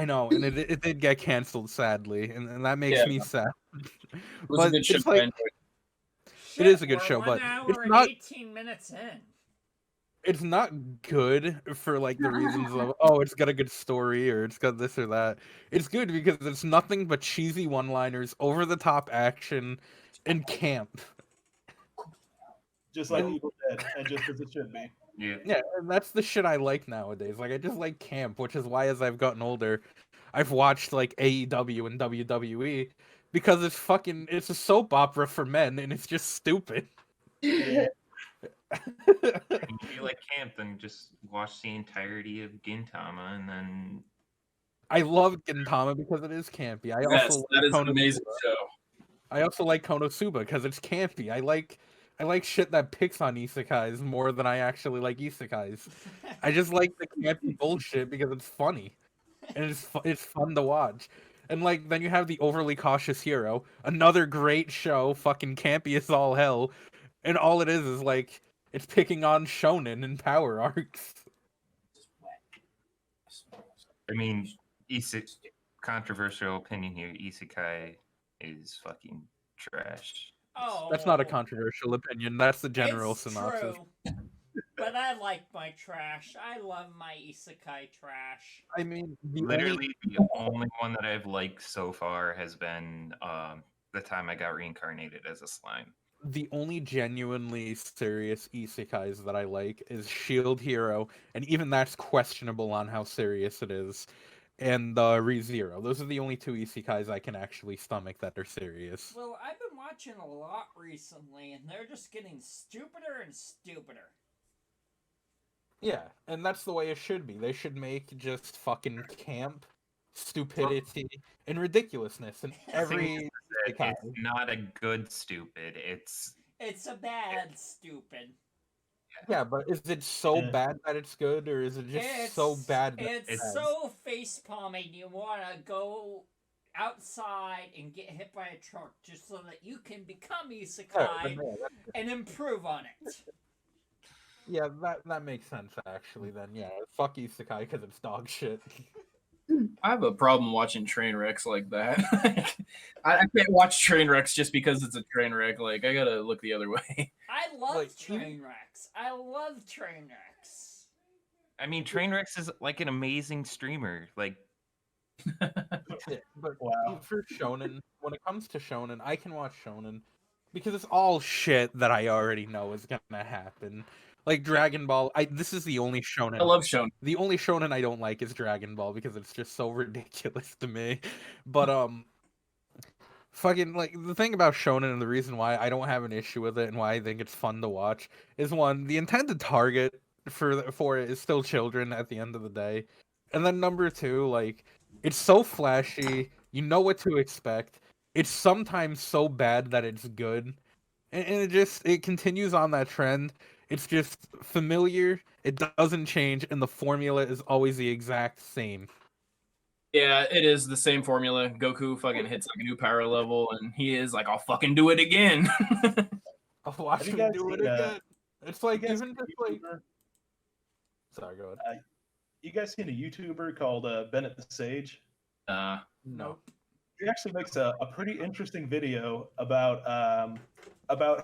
I know, and it did get canceled, sadly, and that makes Yeah, me sad. it was a But good show. it's I like enjoyed it. it Shit, is a good we're show, one but hour and 18 minutes in. it's not good for like the reasons of it's got a good story or it's got this or that. It's good because it's nothing but cheesy one-liners, over the top action, and camp. Just like And Evil Dead, and just as it should be. yeah, and that's the shit I like nowadays. Like I just like camp, which is why as I've gotten older, I've watched like AEW and WWE because it's a soap opera for men and it's just stupid. Yeah. If you like camp, then just watch the entirety of Gintama, and then I love Gintama because it is campy. Yes, that is an amazing show. I also like Konosuba because it's campy. I like shit that picks on isekais more than I actually like isekais. I just like the campy bullshit because it's funny, and it's fun to watch. And like then you have the overly cautious hero, another great show, fucking campy as all hell, and all it is like it's picking on shonen and power arcs. I mean, controversial opinion here. Isekai is fucking trash. Oh, That's not a controversial opinion. That's the general it's synopsis. true. But I like my trash. I love my isekai trash. I mean, Literally, the only one that I've liked so far has been the time I got reincarnated as a slime. The only genuinely serious isekais that I like is Shield Hero, and even that's questionable on how serious it is, and ReZero. Those are the only two isekais I can actually stomach that are serious. Well, I've been watching a lot recently, and they're just getting stupider and stupider. Yeah, and that's the way it should be. They should make just fucking camp, stupidity, and ridiculousness in every isekai. It's not a good stupid. It's a bad stupid. Yeah, but is it so bad that it's good, or is it just so bad that it's so face palming you want to go outside and get hit by a truck just so that you can become isekai and improve on it. Yeah, that makes sense actually. Then yeah, fuck isekai because it's dog shit. I have a problem watching train wrecks like that. I can't watch train wrecks just because it's a train wreck. Like I gotta look the other way. I love train wrecks. I love train wrecks. I mean, Trainwrecks is like an amazing streamer. Like, but for shonen, when it comes to shonen, I can watch shonen because it's all shit that I already know is gonna happen. Like Dragon Ball, this is the only shonen. I love shonen. The only shonen I don't like is Dragon Ball because it's just so ridiculous to me. But fucking like the thing about shonen and the reason why I don't have an issue with it and why I think it's fun to watch is one, the intended target for it is still children at the end of the day. And then number two, like it's so flashy, you know what to expect. It's sometimes so bad that it's good. And it continues on that trend. It's just familiar, it doesn't change, and the formula is always the exact same. Yeah, it is the same formula. Goku fucking hits like a new power level, and he is like, "I'll fucking do it again." I'll watch him do it again. It's like even just like. Sorry, go ahead. You guys seen a YouTuber called Bennett the Sage? No. He actually makes a pretty interesting video about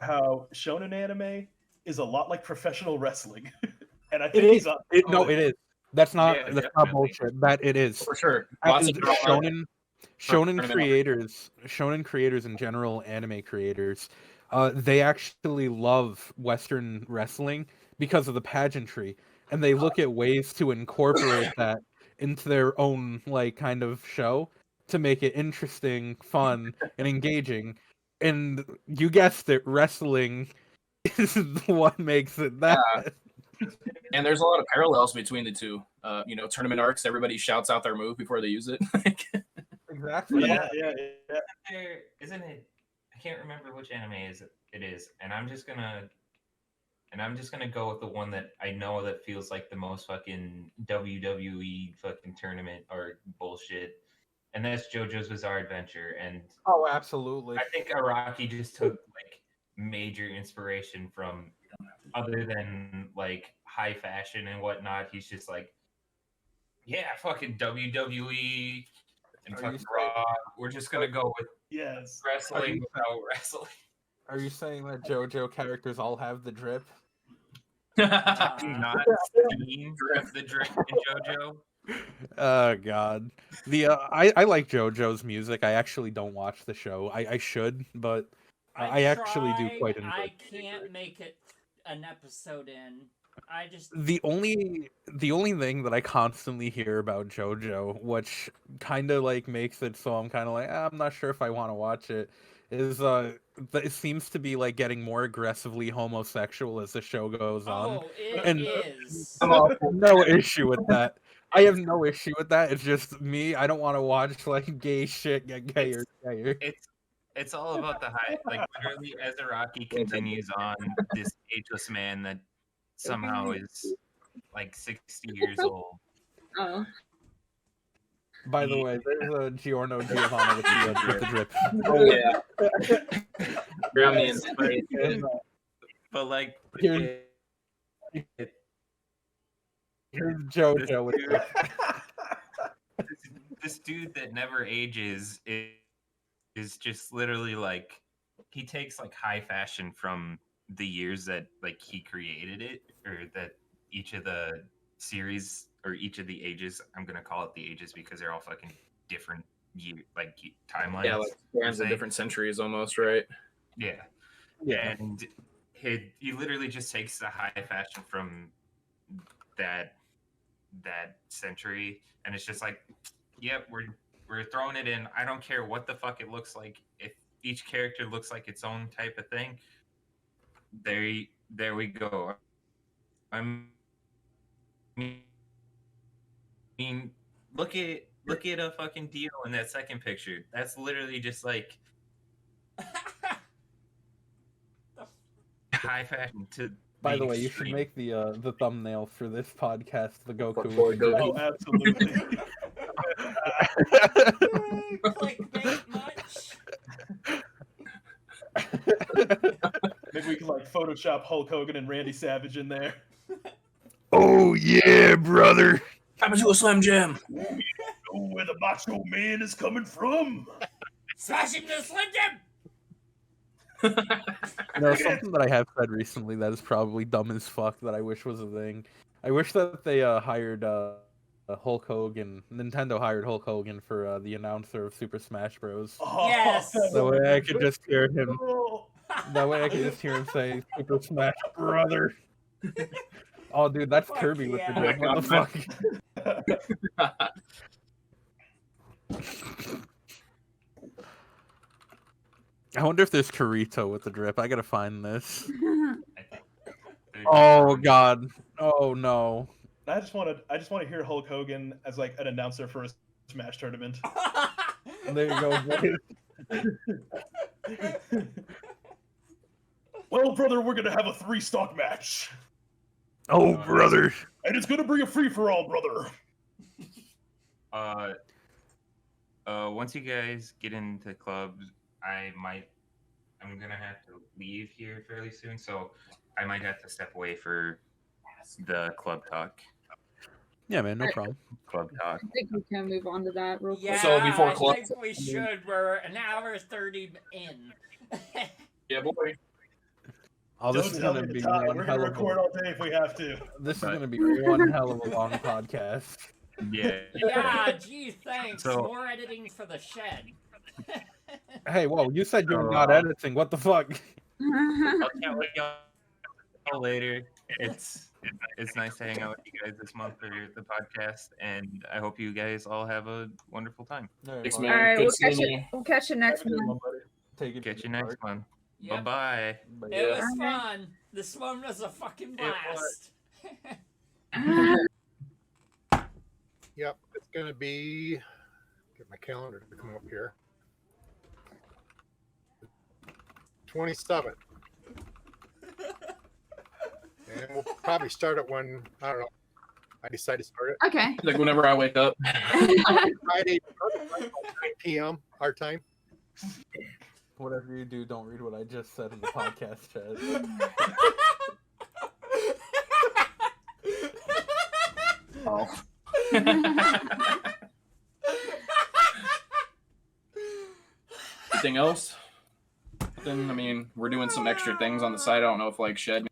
how shonen anime is a lot like professional wrestling, and I think he's on. No, it is. That's not not bullshit. That it is for sure. Shonen creators in general, anime creators, they actually love Western wrestling because of the pageantry, and they look at ways to incorporate that into their own like kind of show to make it interesting, fun, and engaging. And you guessed it, wrestling is what makes it that. Yeah. And there's a lot of parallels between the two. Tournament arcs, everybody shouts out their move before they use it. Exactly. Yeah. Isn't it? I can't remember which anime it is, and I'm just gonna go with the one that I know that feels like the most fucking WWE fucking tournament or bullshit, and that's JoJo's Bizarre Adventure. And oh, absolutely. I think Araki just took like major inspiration from, other than like high fashion and whatnot. He's just like, Yeah, fucking WWE and Are fucking you Raw. We're just gonna go with Yes. wrestling you- without wrestling. Are you saying that JoJo characters all have the drip? Not seen the drip in JoJo. Oh God, I like JoJo's music. I actually don't watch the show. I should, but I actually do tried, quite enjoy. I can't make it an episode in. I just The only thing that I constantly hear about JoJo, which kind of like makes it so I'm kind of like I'm not sure if I want to watch it, is that it seems to be like getting more aggressively homosexual as the show goes on. it is. And no issue with that. I have no issue with that. It's just me. I don't want to watch like gay shit get gayer, gayer. It's all about the high. Like literally, as Araki continues on, this ageless man that somehow is like 60 years old. Oh. By the way, there's a Giorno Giovanna with the drip. Yeah. Grab me in space. But like, Here's JoJo with the this dude that never ages is just literally like he takes like high fashion from the years that like he created it, or that each of the series or each of the ages, I'm gonna call it the ages because they're all fucking different year like timelines. Yeah, like spans of different centuries almost, right? Yeah. yeah. And he literally just takes the high fashion from that century, and it's just like, yep, we're throwing it in. I don't care what the fuck it looks like. If each character looks like its own type of thing, there we go. I mean, look at a fucking Dio in that second picture. That's literally just like high fashion to. By the way, you should make the thumbnail for this podcast the Goku. Poor with the Oh, absolutely. Clickbait much? Maybe we can like Photoshop Hulk Hogan and Randy Savage in there. Oh yeah, brother. Time to do a Slam Jam. Know where the Macho Man is coming from. Smash him to Slim Jim! You know, something that I have said recently that is probably dumb as fuck that I wish was a thing. I wish that they hired Hulk Hogan. Nintendo hired Hulk Hogan for the announcer of Super Smash Bros. Oh, Yes. That way I could just hear him. Oh, That way I could just hear him say Super Smash Brother. Oh, dude, that's Fuck Kirby with the yeah. drip. What the fuck? I wonder if there's Kirito with the drip. I gotta find this. Oh god. Oh no. I just want to hear Hulk Hogan as like an announcer for a Smash tournament. There you go, boys. Well, brother, we're gonna have a 3-stock match, Oh brother. and it's gonna be a free for all, brother. Once you guys get into clubs, I'm gonna have to leave here fairly soon, so I might have to step away for the club talk. Yeah, man, no problem. Club talk. I think we can move on to that real quick. Yeah, So before I club- think we should. We're an hour 30 in. Yeah, boy. Oh, this Don't is tell gonna me be the time. one We're hell gonna of record a, all day if we have to. this is gonna be one hell of a long podcast. Yeah. Yeah, gee, thanks. So- More editing for the shed. Hey, whoa, you said you were not Oh. editing. What the fuck? I'll chat with y'all later. It's nice to hang out with you guys this month for the podcast, and I hope you guys all have a wonderful time. Thanks, All man. right, Good we'll catch seeing you. you. We'll catch you next Have a good month. one, buddy. Take it Catch to you the next park. one. Yep. Bye-bye. But It yeah. was fun. This one was a fucking It blast. Yep, it's going to be, get my calendar to come up here. 27th. And we'll probably start it when, I don't know, I decide to start it. Okay. Like whenever I wake up. Friday, 9 p.m. our time. Whatever you do, don't read what I just said in the podcast chat. Oh. Anything else? Then I mean, we're doing some extra things on the side. I don't know if like Shed.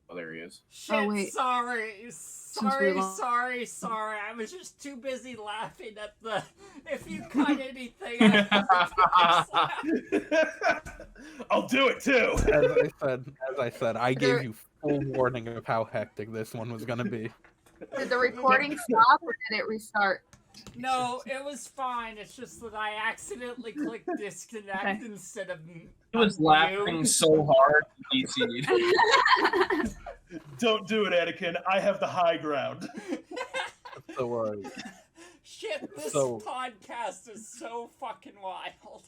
Oh, there he is. Shit, wait. sorry. we Sorry. lost- I was just too busy laughing at the. If you cut anything, I I'll do it too. As I said, I gave you full warning of how hectic this one was gonna be. Did the recording stop or did it restart? No, it was fine. It's just that I accidentally clicked disconnect instead of. He was laughing so hard. DC. Don't do it, Anakin. I have the high ground. So, Shit, this So- podcast is so fucking wild.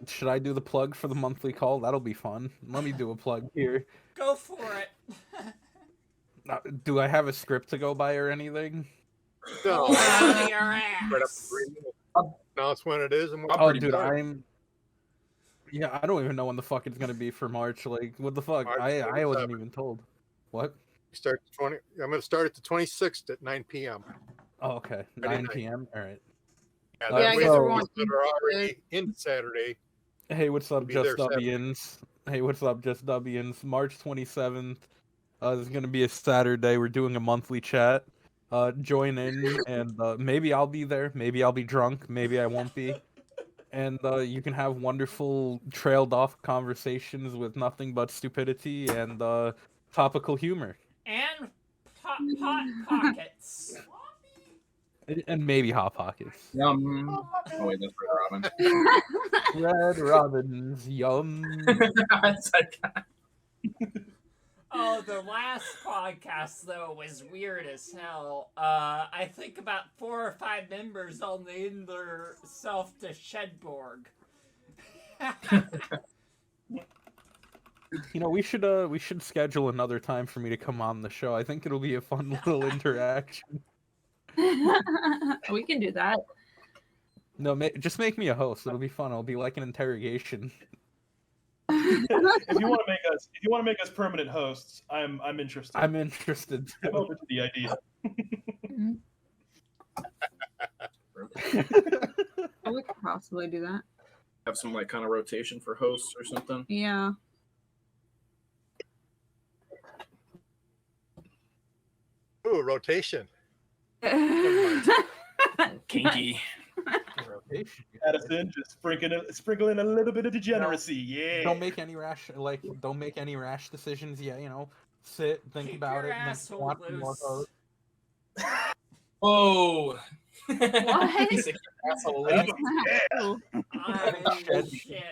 should I do the plug for the monthly call? That'll be fun. Let me do a plug here. Go for it. Do I have a script to go by or anything? No. Pull out of your Right up ass. announce when it is and what. Oh, dude, I don't even know when the fuck it's gonna be for March. Like, what the fuck? March I wasn't 27th. even told. What? Start the 20. I'm going to start at the 26th at 9 p.m. Oh, okay. Friday 9 night. p.m. All right. Yeah, I that way guess the everyone ones that are already in Saturday. Hey, what's up, Be there JustDubs? Hey, what's up, JustDubs? March 27th. This is gonna be a Saturday. We're doing a monthly chat. Join in, and maybe I'll be there. Maybe I'll be drunk. Maybe I won't be. And you can have wonderful trailed off conversations with nothing but stupidity and topical humor. And hot pockets. And maybe Hot Pockets. Yum. Oh wait, that's Red Robin. Red Robins, yum. It's like- Oh, the last podcast though was weird as hell. I think about 4 or 5 members all named their self to Shedborg. You know, we should schedule another time for me to come on the show. I think it'll be a fun little interaction. We can do that. No, just make me a host. It'll be fun. It'll be like an interrogation. If you want to make us permanent hosts, I'm interested. I'm interested. I'm open to the idea. Oh, we could possibly do that. Have some like kind of rotation for hosts or something. Yeah. Ooh, rotation. Kinky. Addison, just sprinkle in a little bit of degeneracy. Yeah. Don't make any rash decisions yet. You know, sit, think Keep about your it, and then asshole watch more loose. hosts. Whoa. What? He's like, asshole. I Oh, Shed- shit.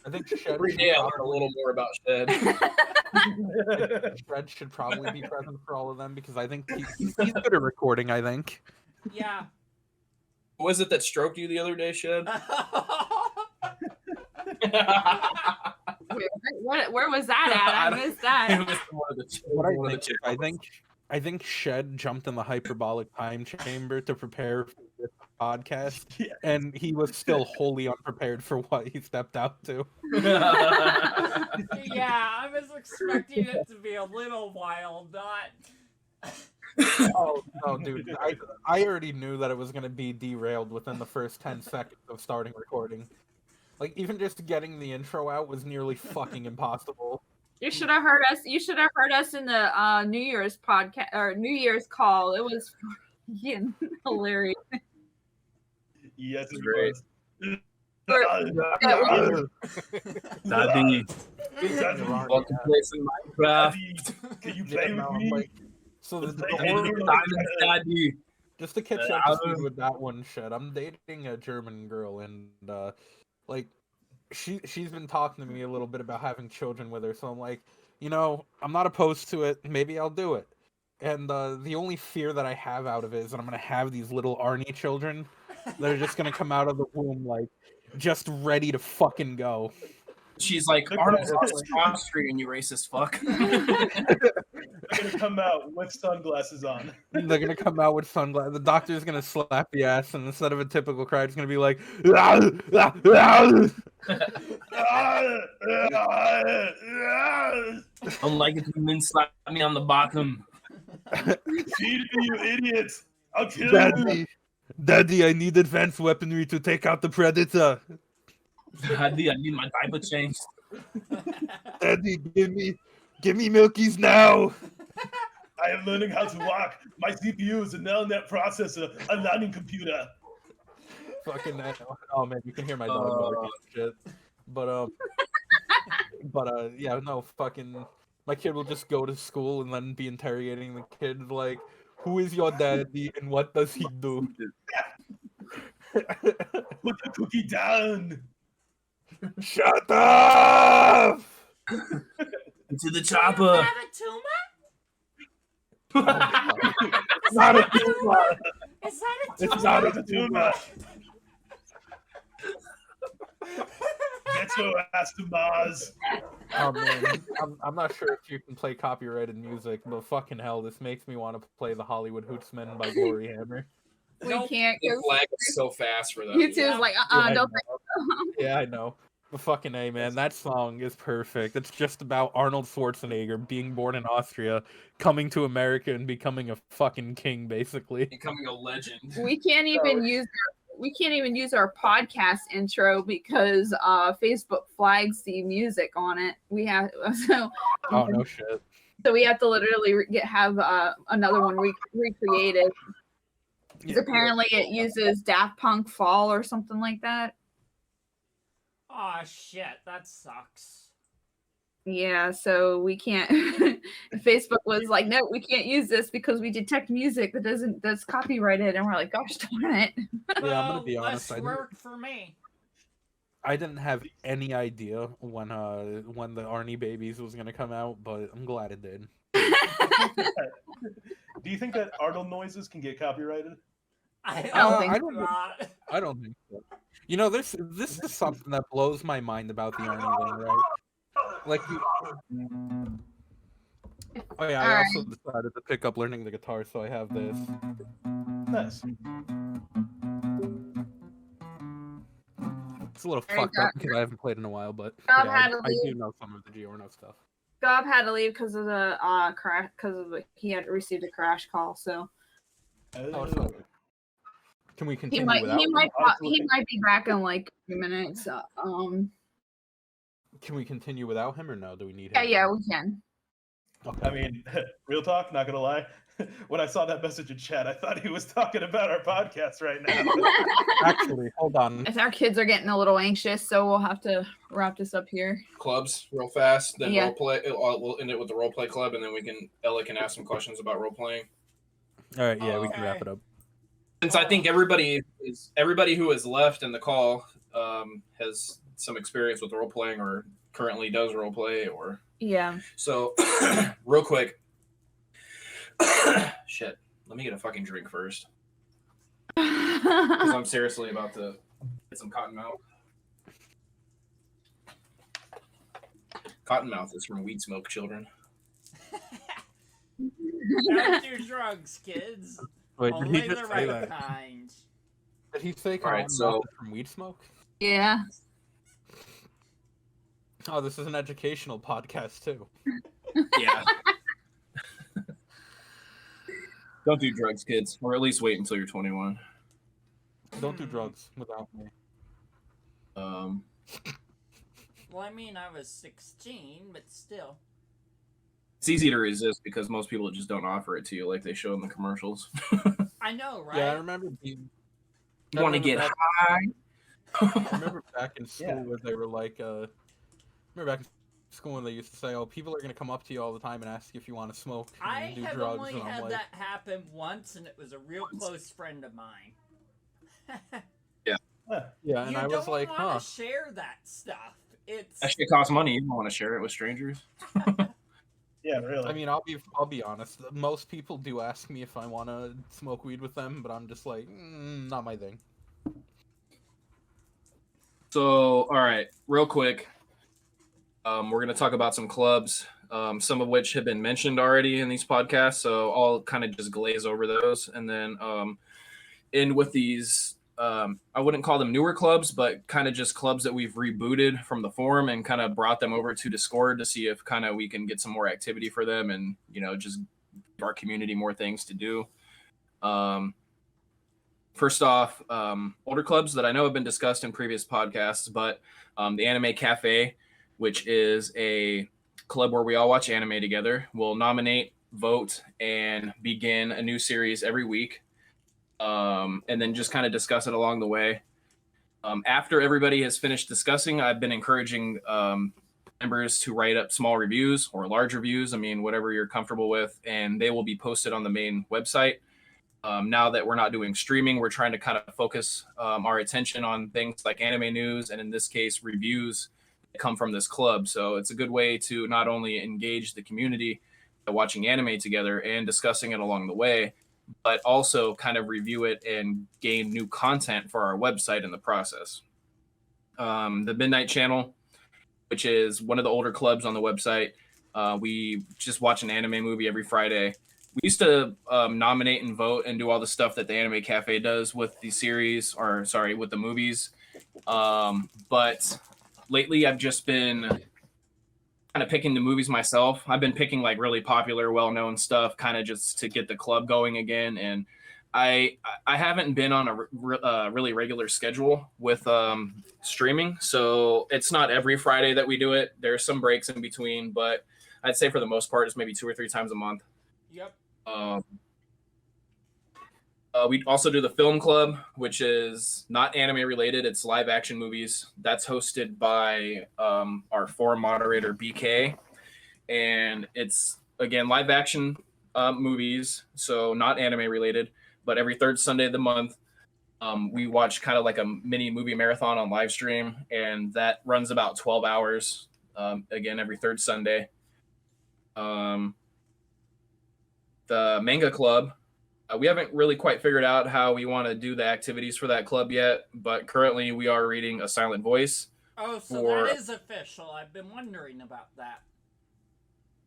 I think Shed Every should day I learn a probably- little more about Shed. Fred should probably be present for all of them because I think he's good at recording. I think. Yeah. What was it that stroked you the other day, Shed? Wait, where was that at? I missed It that. was one of the What one of the I think Shed jumped in the hyperbolic time chamber to prepare for this podcast, Yeah. and he was still wholly unprepared for what he stepped out to. Yeah, I was expecting it to be a little wild, not. Oh no, dude! I already knew that it was gonna be derailed within the first 10 seconds of starting recording. Like even just getting the intro out was nearly fucking impossible. You should have heard us. You should have heard us in the New Year's podcast or New Year's call. It was hilarious. Yes, it Great. was. Daddy, Daddy, want to play some Minecraft? can you Yeah, play with no, me? like, so the Hey, horror- Daddy. just to catch up to speed with that one shit, I'm dating a German girl, and like she's been talking to me a little bit about having children with her, so I'm like, you know, I'm not opposed to it. Maybe I'll do it. And the only fear that I have out of it is that I'm gonna have these little Arnie children that are just gonna come out of the womb like just ready to fucking go. She's like, Arnold's on Strong Street, and you racist fuck. They're gonna come out with sunglasses on. They're gonna come out with sunglasses. The doctor's gonna slap the ass, and instead of a typical cry, it's gonna be like, Unlike if you men slap me on the bottom. Feed me, you idiots! I'll kill you! Daddy, I need advanced weaponry to take out the predator. Daddy, I need my diaper changed. Daddy, give me Milkies now. I am learning how to walk. My CPU is a neural net processor, a learning computer. Fucking oh man, you can hear my dog barking and shit. But yeah, no, fucking my kid will just go to school and then be interrogating the kid like, who is your daddy and what does he do? Put the cookie down. Shut up! To the Do chopper. you have a tumor? It's not a tumor. Is that a tumor? It's not a Tumor. tumor. Get your ass to Mars. Oh man, I'm not sure if you can play copyrighted music, but fucking hell, this makes me want to play the Hollywood Hootsman by Glory Hammer. We Nope. can't. The flag is so fast for that. YouTube's Yeah. like, I don't know. Yeah, I know. But fucking A, man, that song is perfect. It's just about Arnold Schwarzenegger being born in Austria, coming to America and becoming a fucking king, basically. Becoming a legend. we can't even use our podcast intro because Facebook flags the music on it. We have Oh no shit. so we have to literally have another one recreated. 'Cause apparently it uses Daft Punk Fall or something like that. Oh shit, that sucks. Yeah, so we can't. Facebook was like, no, we can't use this because we detect music that's copyrighted, and we're like, gosh darn it. Yeah, I'm gonna be honest. Less work for me. I didn't have any idea when the Arnie Babies was gonna come out, but I'm glad it did. Do you think that Arnold noises can get copyrighted? I don't think I don't don't- not. I don't think so. You know, this is something that blows my mind about the Arnie thing, right? Like, oh yeah, I also decided to pick up learning the guitar, so I have this. Nice. It's a little There you fucked go. up because I haven't played in a while, but Rob yeah, had to I do leave. know some of the Giorno stuff. Gob had to leave because of the crash, he had received a crash call. So Oh, it's all good. Can we he continue might without? he might be back in like a few minutes. Can we continue without him or no? Do we need him? Yeah, we can. Okay. I mean, real talk, not gonna lie. When I saw that message in chat, I thought he was talking about our podcast right now. Actually, hold on. Our kids are getting a little anxious, so we'll have to wrap this up here. Clubs real fast, then Yeah. role play. We'll end it with the role play club, and then Ella can ask some questions about role playing. All right, yeah, we can wrap it up. Since I think everybody who has left in the call has some experience with role playing or currently does role play, or Yeah. so real quick. Shit, let me get a fucking drink first, because I'm seriously about to get some cottonmouth. Cottonmouth is from weed smoke, children. Don't do drugs, kids. Wait, did Only he the just say right that? kind. Did he say All right, cottonmouth so- is from weed smoke? Yeah. Oh, this is an educational podcast too. Yeah. Don't do drugs, kids, or at least wait until you're 21. Don't do drugs without me. Um, Well, I mean, I was 16, but still. it's easy to resist because most people just don't offer it to you like they show in the commercials. I know, right? Yeah, I remember being. You want to get back, high? I remember back in school Yeah. where they were like, remember back in school when they used to say, "Oh, people are gonna come up to you all the time and ask you if you want to smoke I and do have drugs," only and I'm had like, that happen once, and it was a real close friend of mine. yeah, and You I was don't like, want huh. to share that stuff. It's That shit costs money. You don't want to share it with strangers. Yeah, really. I mean, I'll be honest. Most people do ask me if I want to smoke weed with them, but I'm just like, not my thing. So, all right, real quick, we're gonna talk about some clubs. some of which have been mentioned already in these podcasts. So I'll kind of just glaze over those and then end with these. I wouldn't call them newer clubs, but kind of just clubs that we've rebooted from the forum and kind of brought them over to Discord to see if kind of we can get some more activity for them and, just give our community more things to do. First off, older clubs that I know have been discussed in previous podcasts, but the Anime Cafe, which is a club where we all watch anime together, will nominate, vote, and begin a new series every week. And then just kind of discuss it along the way. After everybody has finished discussing, I've been encouraging members to write up small reviews or large reviews. I mean, whatever you're comfortable with, and they will be posted on the main website. Now that we're not doing streaming, we're trying to kind of focus our attention on things like anime news, and in this case, reviews that come from this club. So it's a good way to not only engage the community by watching anime together and discussing it along the way, but also kind of review it and gain new content for our website in the process. The Midnight Channel, which is one of the older clubs on the website, we just watch an anime movie every Friday. We used to nominate and vote and do all the stuff that the Anime Cafe does with the series, with the movies. But lately I've just been kind of picking the movies myself. I've been picking like really popular, well-known stuff, kind of just to get the club going again. And I haven't been on a really regular schedule with streaming, so it's not every Friday that we do it. There's some breaks in between, but I'd say for the most part, it's maybe 2 or 3 times a month. Yep. We also do the Film Club, which is not anime related. It's live action movies. That's hosted by our forum moderator, BK. And it's, again, live action movies, so not anime related. But every third Sunday of the month, we watch kind of like a mini movie marathon on live stream. And that runs about 12 hours, again, every third Sunday. The Manga Club, we haven't really quite figured out how we want to do the activities for that club yet, but currently we are reading A Silent Voice. Oh, so that is official. I've been wondering about that.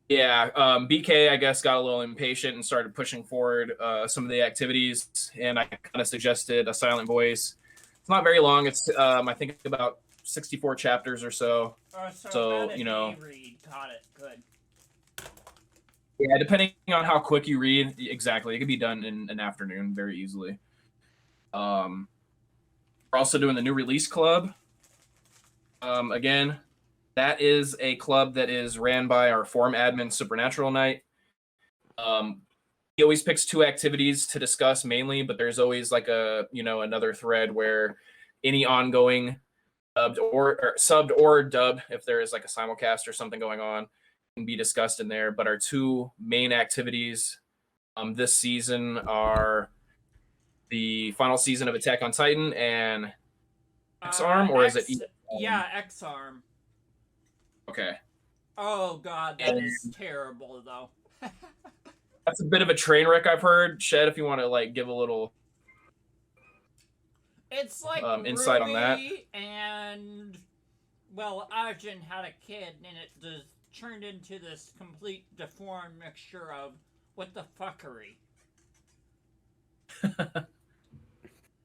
Yeah, BK, I guess, got a little impatient and started pushing forward some of the activities, and I kind of suggested A Silent Voice. It's not very long. It's, I think, about 64 chapters or so. Oh, So, about a day read. Got it. Good. Yeah, depending on how quick you read, exactly. It can be done in an afternoon very easily. We're also doing the New Release Club. Again, that is a club that is ran by our forum admin, Supernatural Knight. He always picks 2 activities to discuss mainly, but there's always like another thread where any ongoing subbed or dubbed, if there is like a simulcast or something going on, can be discussed in there. But our 2 main activities this season are the final season of Attack on Titan and X-Arm, or is it? Yeah, X-Arm. Okay. Oh god, that is terrible though. That's a bit of a train wreck, I've heard. Shed, if you want to like give a little It's like insight on that. And well, Arjun had a kid and it just turned into this complete deformed mixture of what the fuckery.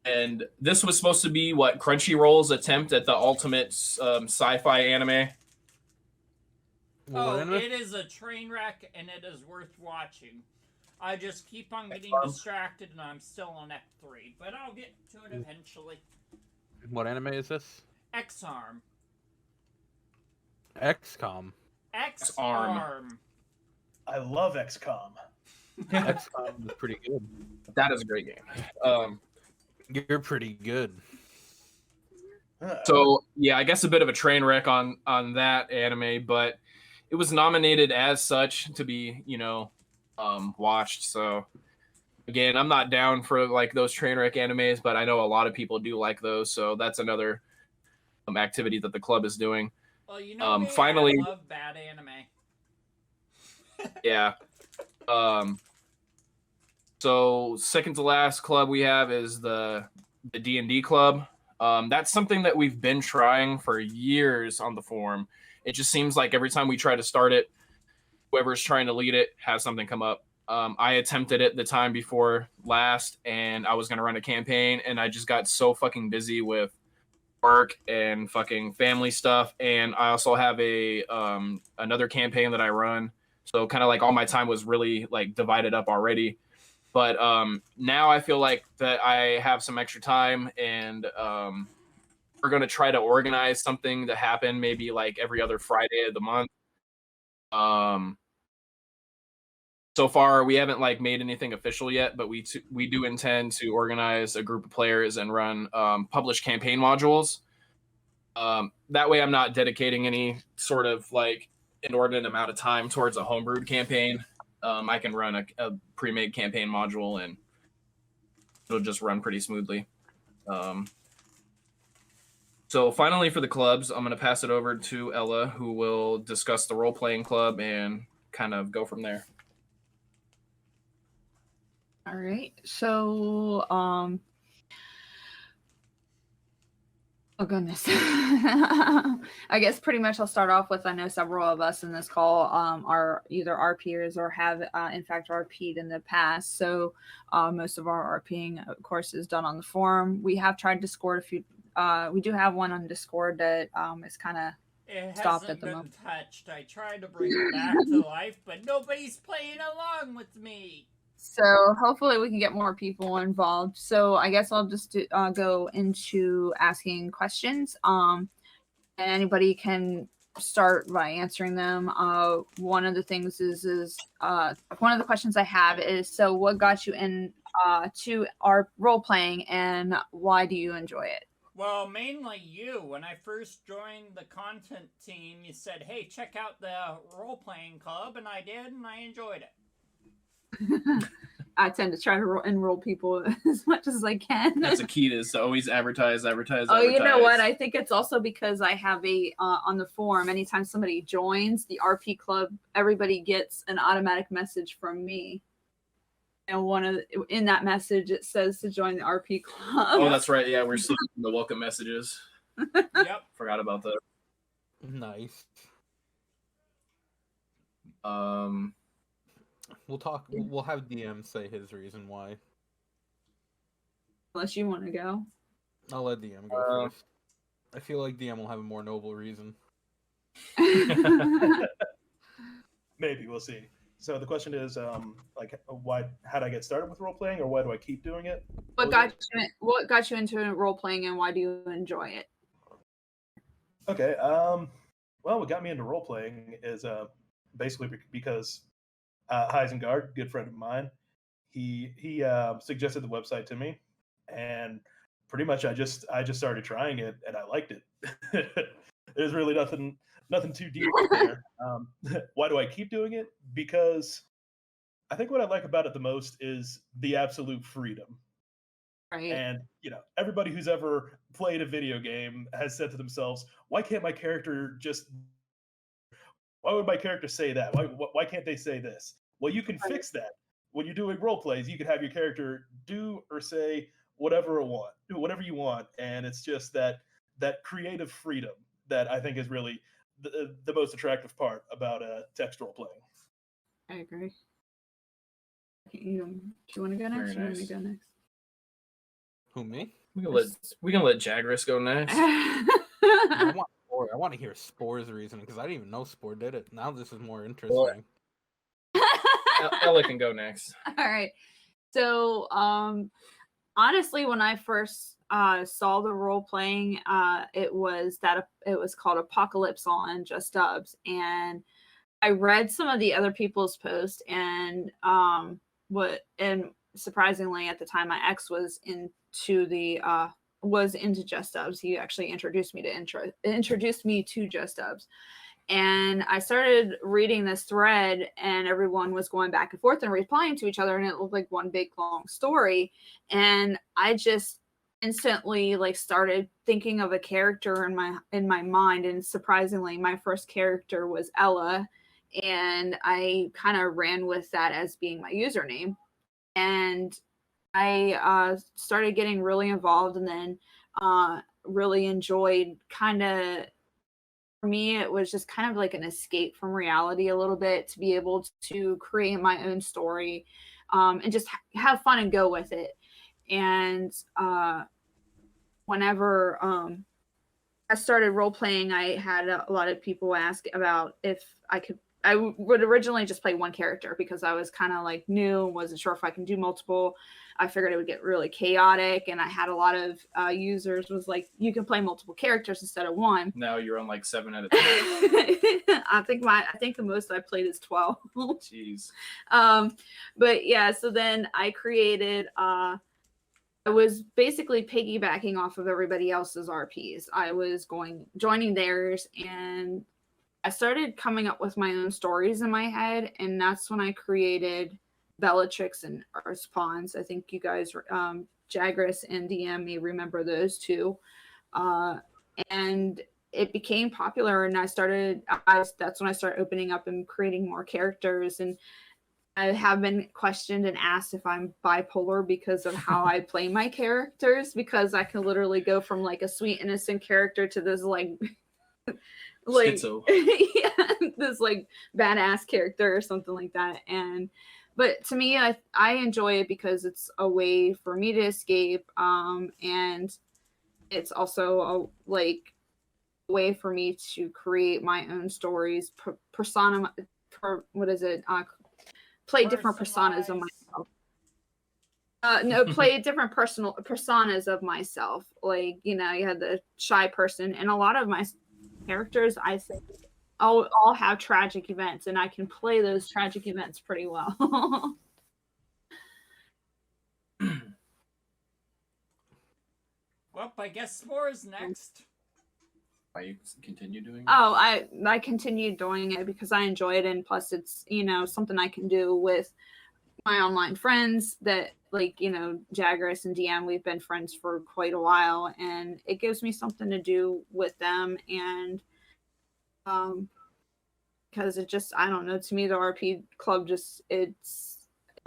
And this was supposed to be what Crunchyroll's attempt at the ultimate sci-fi anime. Oh, it is a train wreck and it is worth watching. I just keep on getting distracted and I'm still on Act 3, but I'll get to it eventually. What anime is this? X-Arm. XCOM. X-Arm. I love XCOM. XCOM is pretty good. That is a great game. You're pretty good. So yeah, I guess a bit of a train wreck on that anime, but it was nominated as such to be, watched. So again, I'm not down for like those train wreck animes, but I know a lot of people do like those. So that's another activity that the club is doing. Well, finally, I love bad anime. Yeah. So second to last club we have is the D&D club. That's something that we've been trying for years on the forum. It just seems like every time we try to start it, whoever's trying to lead it has something come up. I attempted it the time before last, and I was going to run a campaign, and I just got so fucking busy with work and fucking family stuff. And I also have a another campaign that I run. So kind of like all my time was really like divided up already. But now I feel like that I have some extra time, and we're going to try to organize something to happen maybe like every other Friday of the month. So far, we haven't like made anything official yet, but we do intend to organize a group of players and run published campaign modules. That way, I'm not dedicating any sort of like inordinate amount of time towards a homebrewed campaign. I can run a pre-made campaign module, and it'll just run pretty smoothly. So finally, for the clubs, I'm going to pass it over to Ella, who will discuss the role-playing club and kind of go from there. All right. So, oh goodness. I guess pretty much I'll start off with, I know several of us in this call are either RPers or have in fact RP'd in the past. So most of our RPing, of course, is done on the forum. We have tried Discord a few. We do have one on Discord that is kind of stopped at the moment. Touched. I tried to bring it back to life, but nobody's playing along with me. So hopefully we can get more people involved. So I guess I'll just go into asking questions. And anybody can start by answering them. One of the things is one of the questions I have is, so what got you in to our role playing, and why do you enjoy it? Well, mainly you. When I first joined the content team, you said, hey, check out the role-playing club, and I did, and I enjoyed it. I tend to try to enroll people as much as I can. That's a key, to always advertise. Oh, you know what? I think it's also because I have a, on the forum, anytime somebody joins the RP club, everybody gets an automatic message from me. And in that message, it says to join the RP club. Oh, that's right. Yeah, we're seeing the welcome messages. Yep. Forgot about that. Nice. We'll talk. We'll have DM say his reason why. Unless you want to go. I'll let DM go first. I feel like DM will have a more noble reason. Maybe, we'll see. So the question is, like, how did I get started with role playing, or why do I keep doing it? What got you into role playing, and why do you enjoy it? Okay. Well, what got me into role playing is basically because Heisengard, good friend of mine, he suggested the website to me, and pretty much I just started trying it, and I liked it. There's really nothing too deep there. Why do I keep doing it? Because I think what I like about it the most is the absolute freedom. Right. And, everybody who's ever played a video game has said to themselves, why would my character say that? Why can't they say this? Well, you can fix that. When you're doing role plays, you can have your character do or say whatever you want. And it's just that creative freedom that I think is really the most attractive part about text role playing. I agree. Do you want to go next? Very Or do you want me to nice. go next? Who, me? We can let Jagris go next. I want to hear Spore's reason, because I didn't even know Spore did it. Now this is more interesting. Ella can go next. All right. So, honestly, when I first saw the role playing, it was called Apocalypse on JustDubs, and I read some of the other people's posts, and surprisingly at the time, my ex was into JustDubs. He actually introduced me to JustDubs. And I started reading this thread, and everyone was going back and forth and replying to each other, and it looked like one big long story. And I just instantly started thinking of a character in my mind, and surprisingly, my first character was Ella, and I kind of ran with that as being my username. And I started getting really involved, and then really enjoyed kind of for me, it was just kind of like an escape from reality a little bit, to be able to create my own story, and just have fun and go with it. And whenever I started role playing, I had a lot of people ask about if I would originally just play one character, because I was kind of like new, wasn't sure if I can do multiple. I figured it would get really chaotic, and I had a lot of users was like, you can play multiple characters instead of one. Now you're on like 7 out of 10. I think the most I played is 12. Jeez. But yeah, so then I created I was basically piggybacking off of everybody else's RPs. I was joining theirs, and I started coming up with my own stories in my head, and that's when I created Bellatrix and Earthspawns. I think you guys, Jagras and DM, may remember those two. And it became popular, and that's when I started opening up and creating more characters. And I have been questioned and asked if I'm bipolar because of how I play my characters, because I can literally go from like a sweet innocent character to this like Schizo. yeah, this like badass character or something like that. But to me, I enjoy it because it's a way for me to escape, and it's also a way for me to create my own stories, play different personas of myself. Play different personas of myself. Like, you had the shy person, and a lot of my characters, I think, all have tragic events, and I can play those tragic events pretty well. Well, I guess S'more is next. I continue doing Oh, I continued doing it because I enjoy it, and plus it's something I can do with my online friends that, like, Jagras and DM, we've been friends for quite a while, and it gives me something to do with them. And because it just, I don't know, to me the RP club just it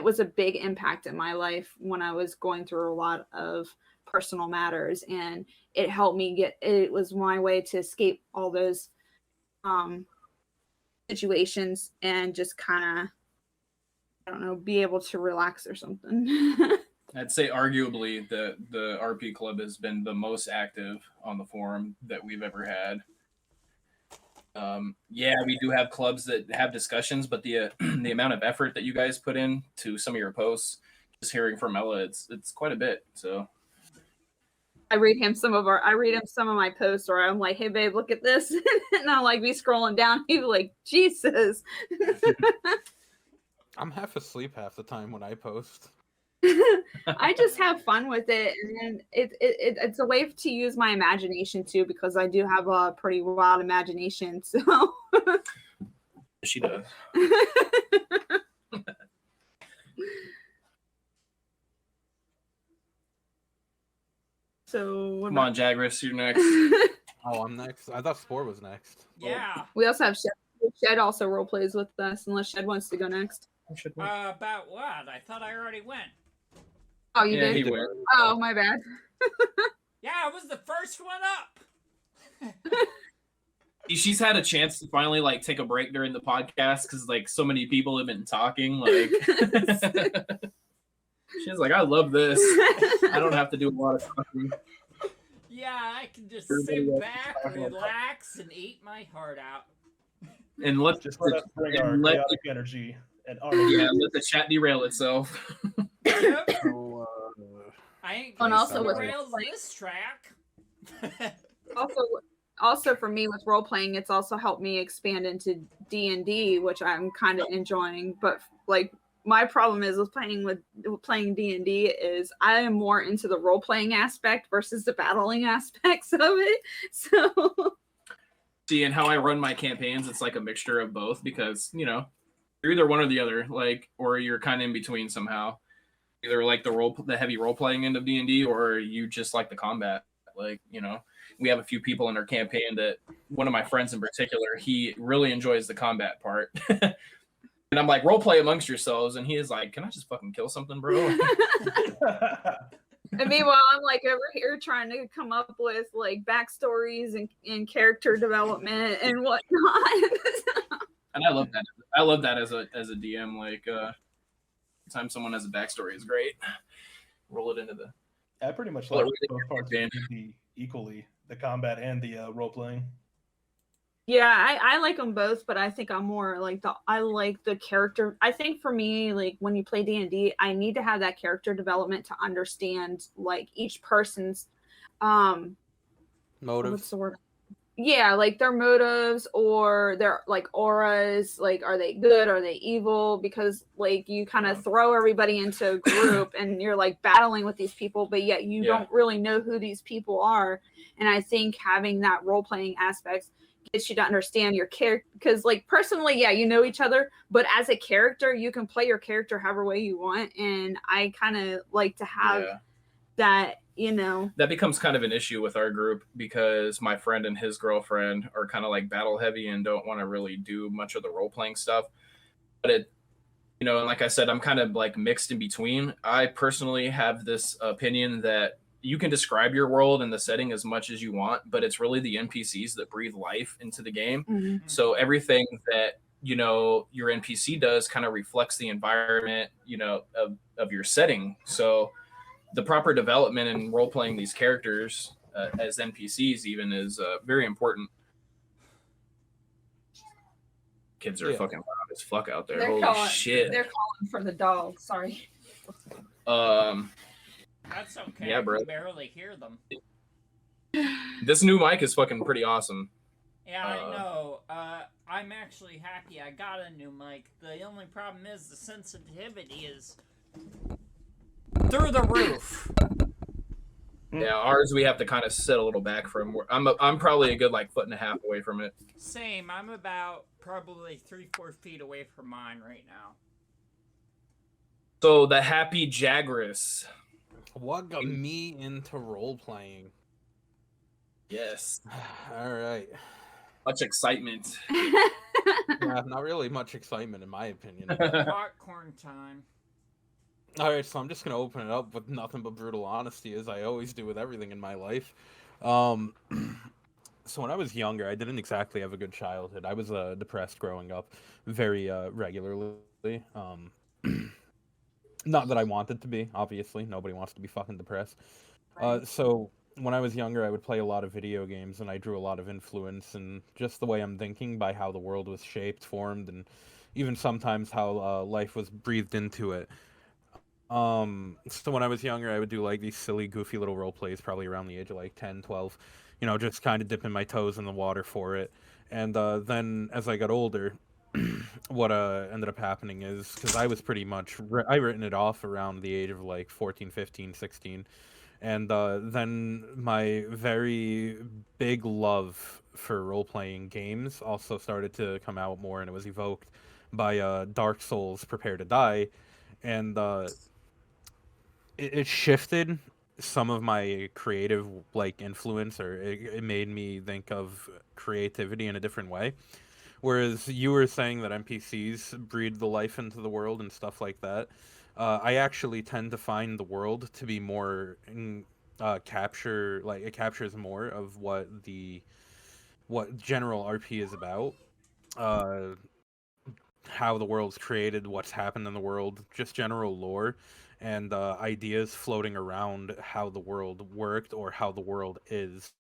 was a big impact in my life when I was going through a lot of personal matters, and it helped me it was my way to escape all those situations and just kind of, I don't know, be able to relax or something. I'd say arguably the RP club has been the most active on the forum that we've ever had. Yeah, we do have clubs that have discussions, but the amount of effort that you guys put in to some of your posts, just hearing from Ella, it's quite a bit. So I read him some of my posts, or I'm like, hey babe, look at this. And I'll like be scrolling down. He'd be like, Jesus. I'm half asleep half the time when I post. I just have fun with it, and it's a way to use my imagination too, because I do have a pretty wild imagination. So she does. So come on, Jagras, you're next. Oh, I'm next. I thought Spore was next. Yeah. We also have Shed. Shed also role plays with us, unless Shed wants to go next. About what? I thought I already went. Oh, you did? He went. Oh, my bad. Yeah, I was the first one up. She's had a chance to finally like take a break during the podcast because like so many people have been talking. Like she's like, I love this. I don't have to do a lot of talking. Yeah, I can just sit back, relax, and eat my heart out. And let Just let us bring our chaotic energy and army. Yeah, let the chat derail itself. Yep. So, I ain't And gonna also with derail this track. Also for me with role playing, it's also helped me expand into D&D, which I'm kind of enjoying. But like my problem is with playing D&D is I am more into the role playing aspect versus the battling aspects of it. So See, and how I run my campaigns, it's like a mixture of both because you're either one or the other, like, or you're kind of in between somehow. Either like the heavy role playing end of D&D, or you just like the combat. Like, we have a few people in our campaign that one of my friends in particular, he really enjoys the combat part. And I'm like, role play amongst yourselves, and he is like, can I just fucking kill something, bro? And meanwhile, I'm like over here trying to come up with like backstories and character development and whatnot. And I love that. I love that as a DM. Like, anytime someone has a backstory is great. Roll it into the. I pretty much Well, like it both parts of D&D equally, the combat and the role playing. Yeah, I like them both, but I think I'm more like I like the character. I think for me, like when you play D&D, I need to have that character development to understand like each person's what's Motives. the word? Yeah, like their motives or their like auras, like are they good, are they evil? Because like you kind of throw everybody into a group and you're like battling with these people, but yet you don't really know who these people are. And I think having that role-playing aspects gets you to understand your character, because like personally, yeah, you know each other, but as a character, you can play your character however way you want. And I kind of like to have that, you know. That becomes kind of an issue with our group because my friend and his girlfriend are kind of like battle heavy and don't want to really do much of the role playing stuff. But it, you know, and like I said, I'm kind of like mixed in between. I personally have this opinion that you can describe your world and the setting as much as you want, but it's really the NPCs that breathe life into the game. Mm-hmm. So everything that, you know, your NPC does kind of reflects the environment, you know, of your setting. So the proper development and role playing these characters as NPCs even is very important. Kids are fucking loud as fuck out there. Holy shit. They're calling for the dog. Sorry. That's okay. Yeah, bro. I can barely hear them. This new mic is fucking pretty awesome. Yeah, I know. I'm actually happy I got a new mic. The only problem is the sensitivity is through the roof. Yeah, ours we have to kind of sit a little back from. I'm probably a good like 1.5 feet away from it. Same. I'm about probably 3-4 feet away from mine right now. So the happy Jagras. What got me into role playing? Yes. All right. Much excitement. Yeah, not really much excitement in my opinion. Popcorn time. All right, so I'm just gonna open it up with nothing but brutal honesty, as I always do with everything in my life. So when I was younger, I didn't exactly have a good childhood. I was depressed growing up, very regularly. Not that I wanted to be, obviously. Nobody wants to be fucking depressed. Right. So when I was younger, I would play a lot of video games, and I drew a lot of influence and just the way I'm thinking by how the world was shaped, formed, and even sometimes how life was breathed into it. So when I was younger, I would do like these silly, goofy little role plays, probably around the age of like 10, 12, you know, just kind of dipping my toes in the water for it. And then as I got older, what ended up happening is, because I was pretty much, I written it off around the age of like 14, 15, 16. And then my very big love for role-playing games also started to come out more, and it was evoked by Dark Souls Prepare to Die. And it shifted some of my creative like influence, or it made me think of creativity in a different way. Whereas you were saying that NPCs breathe the life into the world and stuff like that, I actually tend to find the world to be more capture, like it captures more of what general RP is about. How the world's created, what's happened in the world, just general lore, and ideas floating around how the world worked or how the world is.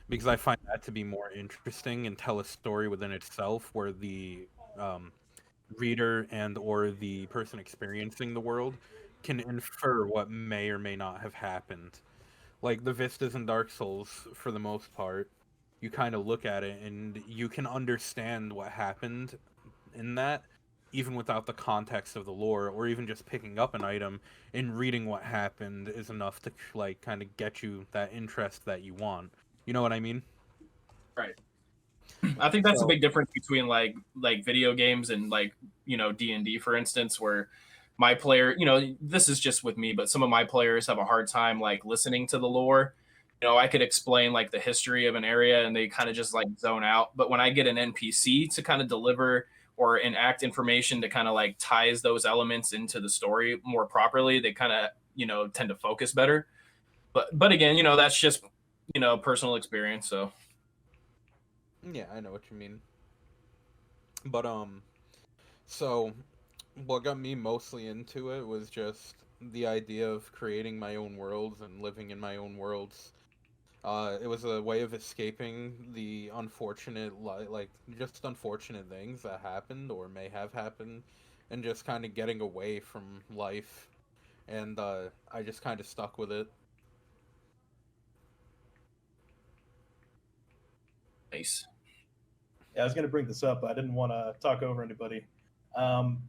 Because I find that to be more interesting and tell a story within itself, where the reader and or the person experiencing the world can infer what may or may not have happened. Like the vistas in Dark Souls, for the most part, you kind of look at it and you can understand what happened in that, even without the context of the lore, or even just picking up an item and reading what happened is enough to like kind of get you that interest that you want. You know what I mean? Right. I think that's a big difference between like video games and like, you know, D&D, for instance, where my player, you know, this is just with me, but some of my players have a hard time like listening to the lore. You know, I could explain like the history of an area and they kind of just like zone out. But when I get an NPC to kind of deliver or enact information to kind of like ties those elements into the story more properly, they kind of, you know, tend to focus better. But again, you know, that's just, you know, personal experience. So Yeah, I know what you mean. But so what got me mostly into it was just the idea of creating my own worlds and living in my own worlds. It was a way of escaping the unfortunate, like, just unfortunate things that happened or may have happened, and just kind of getting away from life. And I just kind of stuck with it. nice. Yeah, I was going to bring this up, but I didn't want to talk over anybody.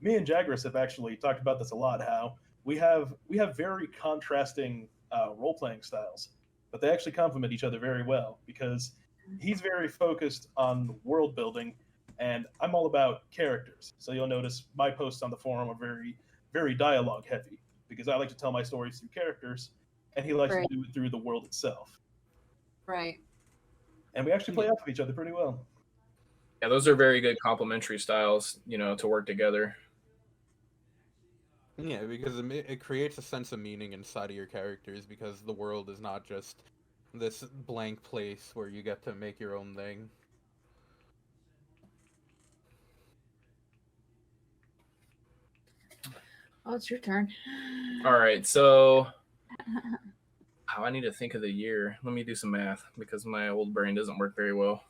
Me and Jagras have actually talked about this a lot. How we have very contrasting role playing styles, but they actually complement each other very well because he's very focused on world building, and I'm all about characters. So you'll notice my posts on the forum are very dialogue heavy because I like to tell my stories through characters, and he likes Right. to do it through the world itself. Right. And we actually play off of each other pretty well. Yeah, those are very good complementary styles, you know, to work together. Yeah, because it creates a sense of meaning inside of your characters because the world is not just this blank place where you get to make your own thing. Oh, it's your turn. All right, so I need to think of the year. Let me do some math because my old brain doesn't work very well.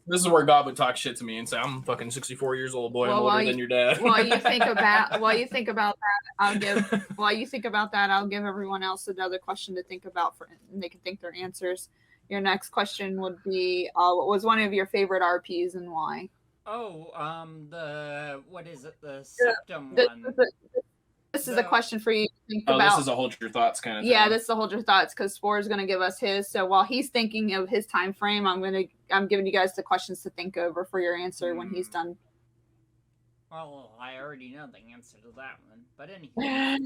This is where God would talk shit to me and say, "I'm fucking 64 years old, boy. I'm older than your dad." While you think about that, I'll give everyone else another question to think about and they can think their answers. Your next question would be, what was one of your favorite RPs and why? Oh, what is it? The Septum This one. this is a question for you to think Oh, about. this is a hold your thoughts kind of thing. Yeah, this is a hold your thoughts because Spore is going to give us his. So while he's thinking of his time frame, I'm giving you guys the questions to think over for your answer when he's done. Well, I already know the answer to that one, but anyway.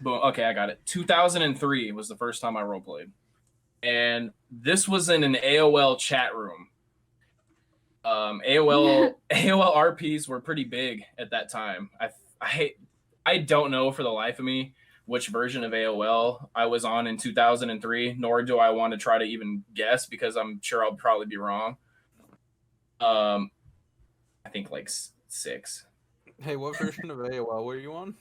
Boom. Okay, I got it. 2003 was the first time I roleplayed, and this was in an AOL chat room. AOL RPs were pretty big at that time. I don't know for the life of me which version of AOL I was on in 2003, nor do I want to try to even guess because I'm sure I'll probably be wrong. I think like 6. Hey, what version of AOL were you on?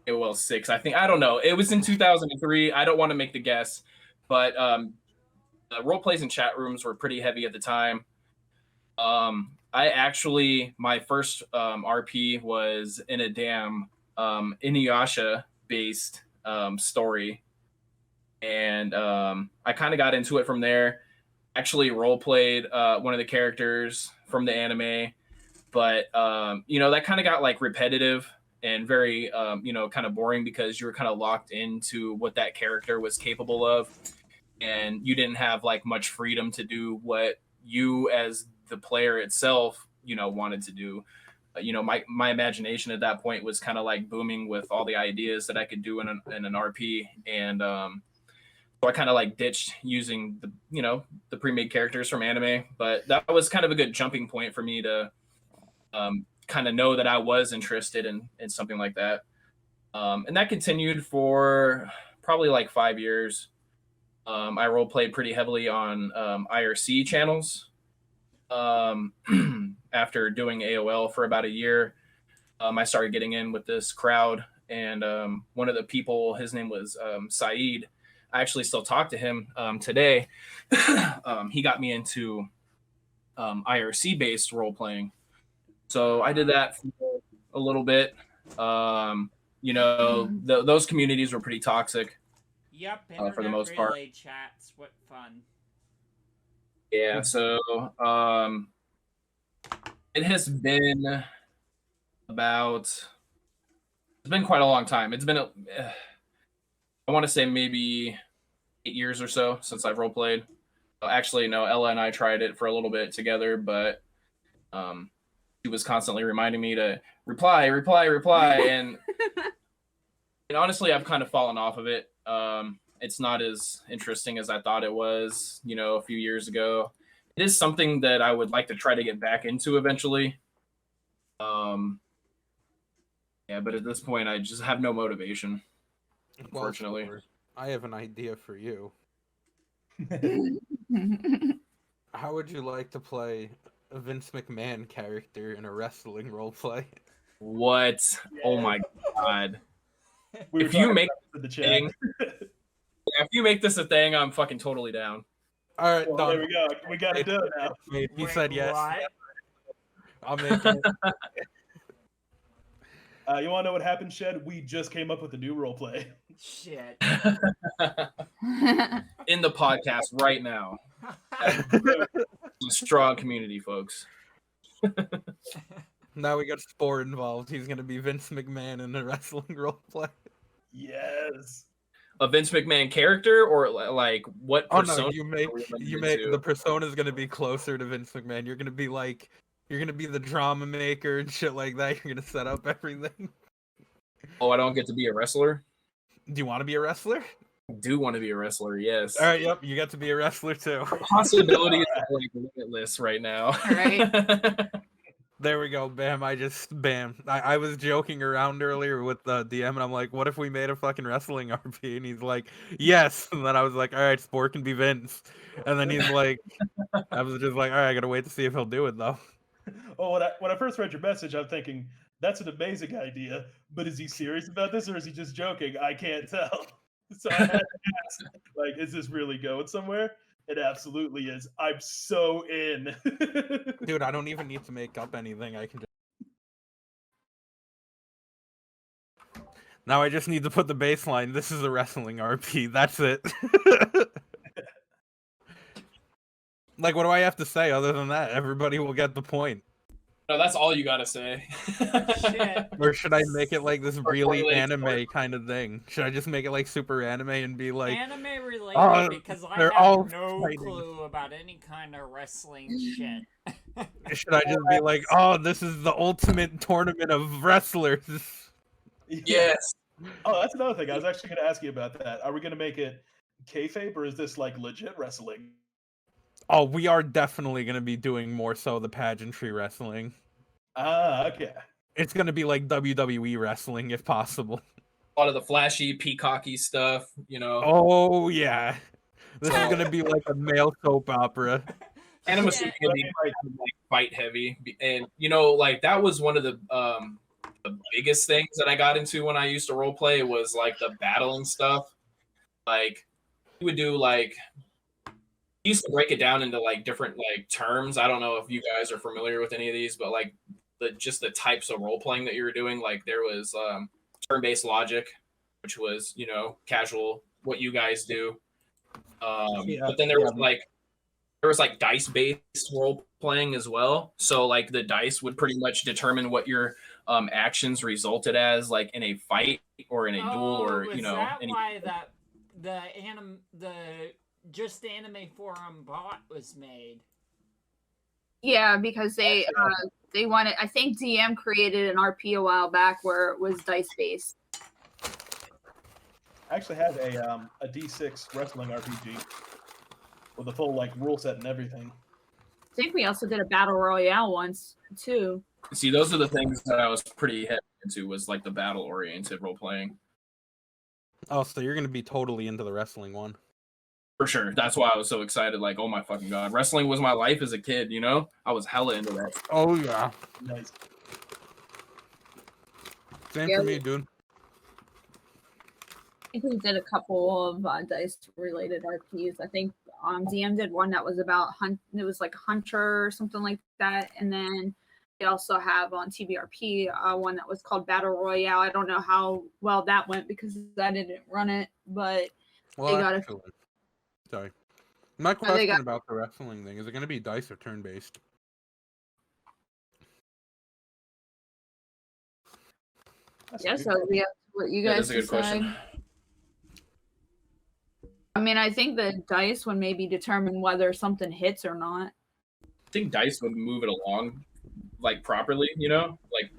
AOL 6, I think. I don't know. It was in 2003. I don't want to make the guess, but the role plays in chat rooms were pretty heavy at the time. My first RP was in a damn Inuyasha based story, and I kind of got into it from there. Actually role played one of the characters from the anime, but you know, that kind of got like repetitive and very you know, kind of boring because you were kind of locked into what that character was capable of, and you didn't have like much freedom to do what you as the player itself, you know, wanted to do. You know, my imagination at that point was kind of like booming with all the ideas that I could do in an RP, and so I kind of like ditched using the, you know, the pre-made characters from anime. But that was kind of a good jumping point for me to kind of know that I was interested in something like that, and that continued for probably like 5 years. I role played pretty heavily on IRC channels. After doing AOL for about a year, I started getting in with this crowd, and one of the people, his name was Saeed. I actually still talk to him today. He got me into IRC based role playing, so I did that for a little bit. You know, those communities were pretty toxic. Yep, for the most part. relay chats, what fun. Yeah, so it has been quite a long time. It's been I want to say maybe 8 years or so since I've role played. Actually, no, Ella and I tried it for a little bit together, but she was constantly reminding me to reply, and honestly, I've kind of fallen off of it. It's not as interesting as I thought it was, you know, a few years ago. It is something that I would like to try to get back into eventually. Yeah, but at this point, I just have no motivation. Unfortunately. Spore, I have an idea for you. How would you like to play a Vince McMahon character in a wrestling roleplay? What? Oh my god. We were If you talking make about it in the thing, chat. if you make this a thing, I'm fucking totally down. All right, Well, done. there we go. We got it done now. He Wait, said yes. what? I'll make it. You want to know what happened, Shed? We just came up with a new role play. Shit. In the podcast right now. A strong community, folks. Now we got Spore involved. He's gonna be Vince McMahon in a wrestling roleplay. Yes. A Vince McMahon character, or like what Oh persona? no, you make into? the persona is gonna be closer to Vince McMahon. You're gonna be like, you're gonna be the drama maker and shit like that. You're gonna set up everything. Oh, I don't get to be a wrestler? Do you want to be a wrestler? I do want to be a wrestler, yes. All right, yep, you got to be a wrestler too. Possibilities are like limitless right now. Right. There we go, bam. I was joking around earlier with the DM, and I'm like, what if we made a fucking wrestling RP? And he's like, yes. And then I was like, all right, Spore can be Vince. And then he's like, I was just like, all right, I gotta wait to see if he'll do it though. Oh, when I first read your message, I'm thinking that's an amazing idea. But is he serious about this, or is he just joking? I can't tell. So I had to ask, like, is this really going somewhere? It absolutely is. I'm so in. Dude, I don't even need to make up anything. I can just... Now I just need to put the baseline. This is a wrestling RP. That's it. Like, what do I have to say other than that? Everybody will get the point. No, that's all you gotta say. Shit. Or should I make it like this really formulate anime story. kind of thing? Should I just make it like super anime and be like, Anime related oh, because I they're have all no fighting. clue about any kind of wrestling shit. should I just be like, oh, this is the ultimate tournament of wrestlers? Yes. Oh, that's another thing. I was actually going to ask you about that. Are we going to make it kayfabe, or is this like legit wrestling? Oh, we are definitely going to be doing more so the pageantry wrestling. Ah, okay. It's going to be like WWE wrestling if possible. A lot of the flashy, peacocky stuff, you know. Oh, yeah. This is going to be like a male soap opera. And I'm Yeah. assuming it'll be like fight heavy. And you know, like that was one of the biggest things that I got into when I used to role play was like the battling stuff. Like we would do like we used to break it down into like different like terms. I don't know if you guys are familiar with any of these, but like just the types of role playing that you were doing. Like there was turn-based logic, which was, you know, casual, what you guys do. But then there was like dice-based role playing as well. So like the dice would pretty much determine what your actions resulted as, like in a fight or in a duel, or you know. That why that the Just Anime Forum bot was made? Yeah, because they wanted. I think DM created an RP a while back where it was dice based. I actually had a D6 wrestling RPG with a full like rule set and everything. I think we also did a battle royale once too. See, those are the things that I was pretty heavy into, was like the battle-oriented role playing. Oh, so you're going to be totally into the wrestling one. For sure. That's why I was so excited. Like, oh my fucking god, wrestling was my life as a kid. You know, I was hella into that. Oh, yeah. Nice. Same Yeah, for me, dude. I think we did a couple of dice related RPs. I think DM did one that was about it was like Hunter or something like that, and then they also have on TBRP one that was called Battle Royale. I don't know how well that went because I didn't run it, but Well, they got it. actually, sorry. My question about the wrestling thing, is it going to be dice or turn-based? Yeah, so we have what you guys That's a good decide. question. I mean, I think the dice would maybe determine whether something hits or not. I think dice would move it along like properly, you know, like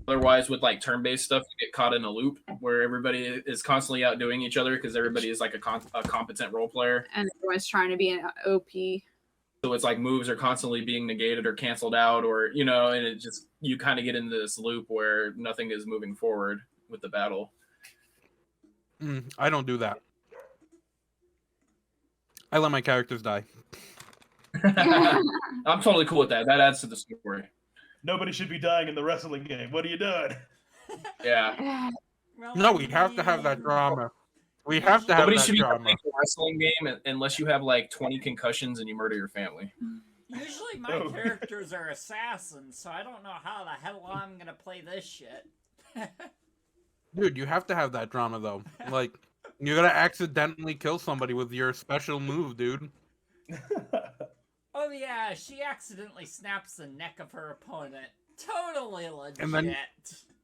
otherwise with like turn-based stuff, you get caught in a loop where everybody is constantly outdoing each other because everybody is like a competent role player. And everyone's trying to be an OP. So it's like moves are constantly being negated or canceled out, or, you know, and it just, you kind of get into this loop where nothing is moving forward with the battle. I don't do that. I let my characters die. I'm totally cool with that. That adds to the story. Nobody should be dying in the wrestling game. What are you doing? Yeah. Well, No, I we have to have that mean, drama. We have to have Nobody that should be drama. playing a wrestling game unless you have like 20 concussions and you murder your family. Usually my Oh. characters are assassins, so I don't know how the hell I'm gonna play this shit. Dude, you have to have that drama though. Like, you're gonna accidentally kill somebody with your special move, dude. Oh yeah, she accidentally snaps the neck of her opponent. Totally legit.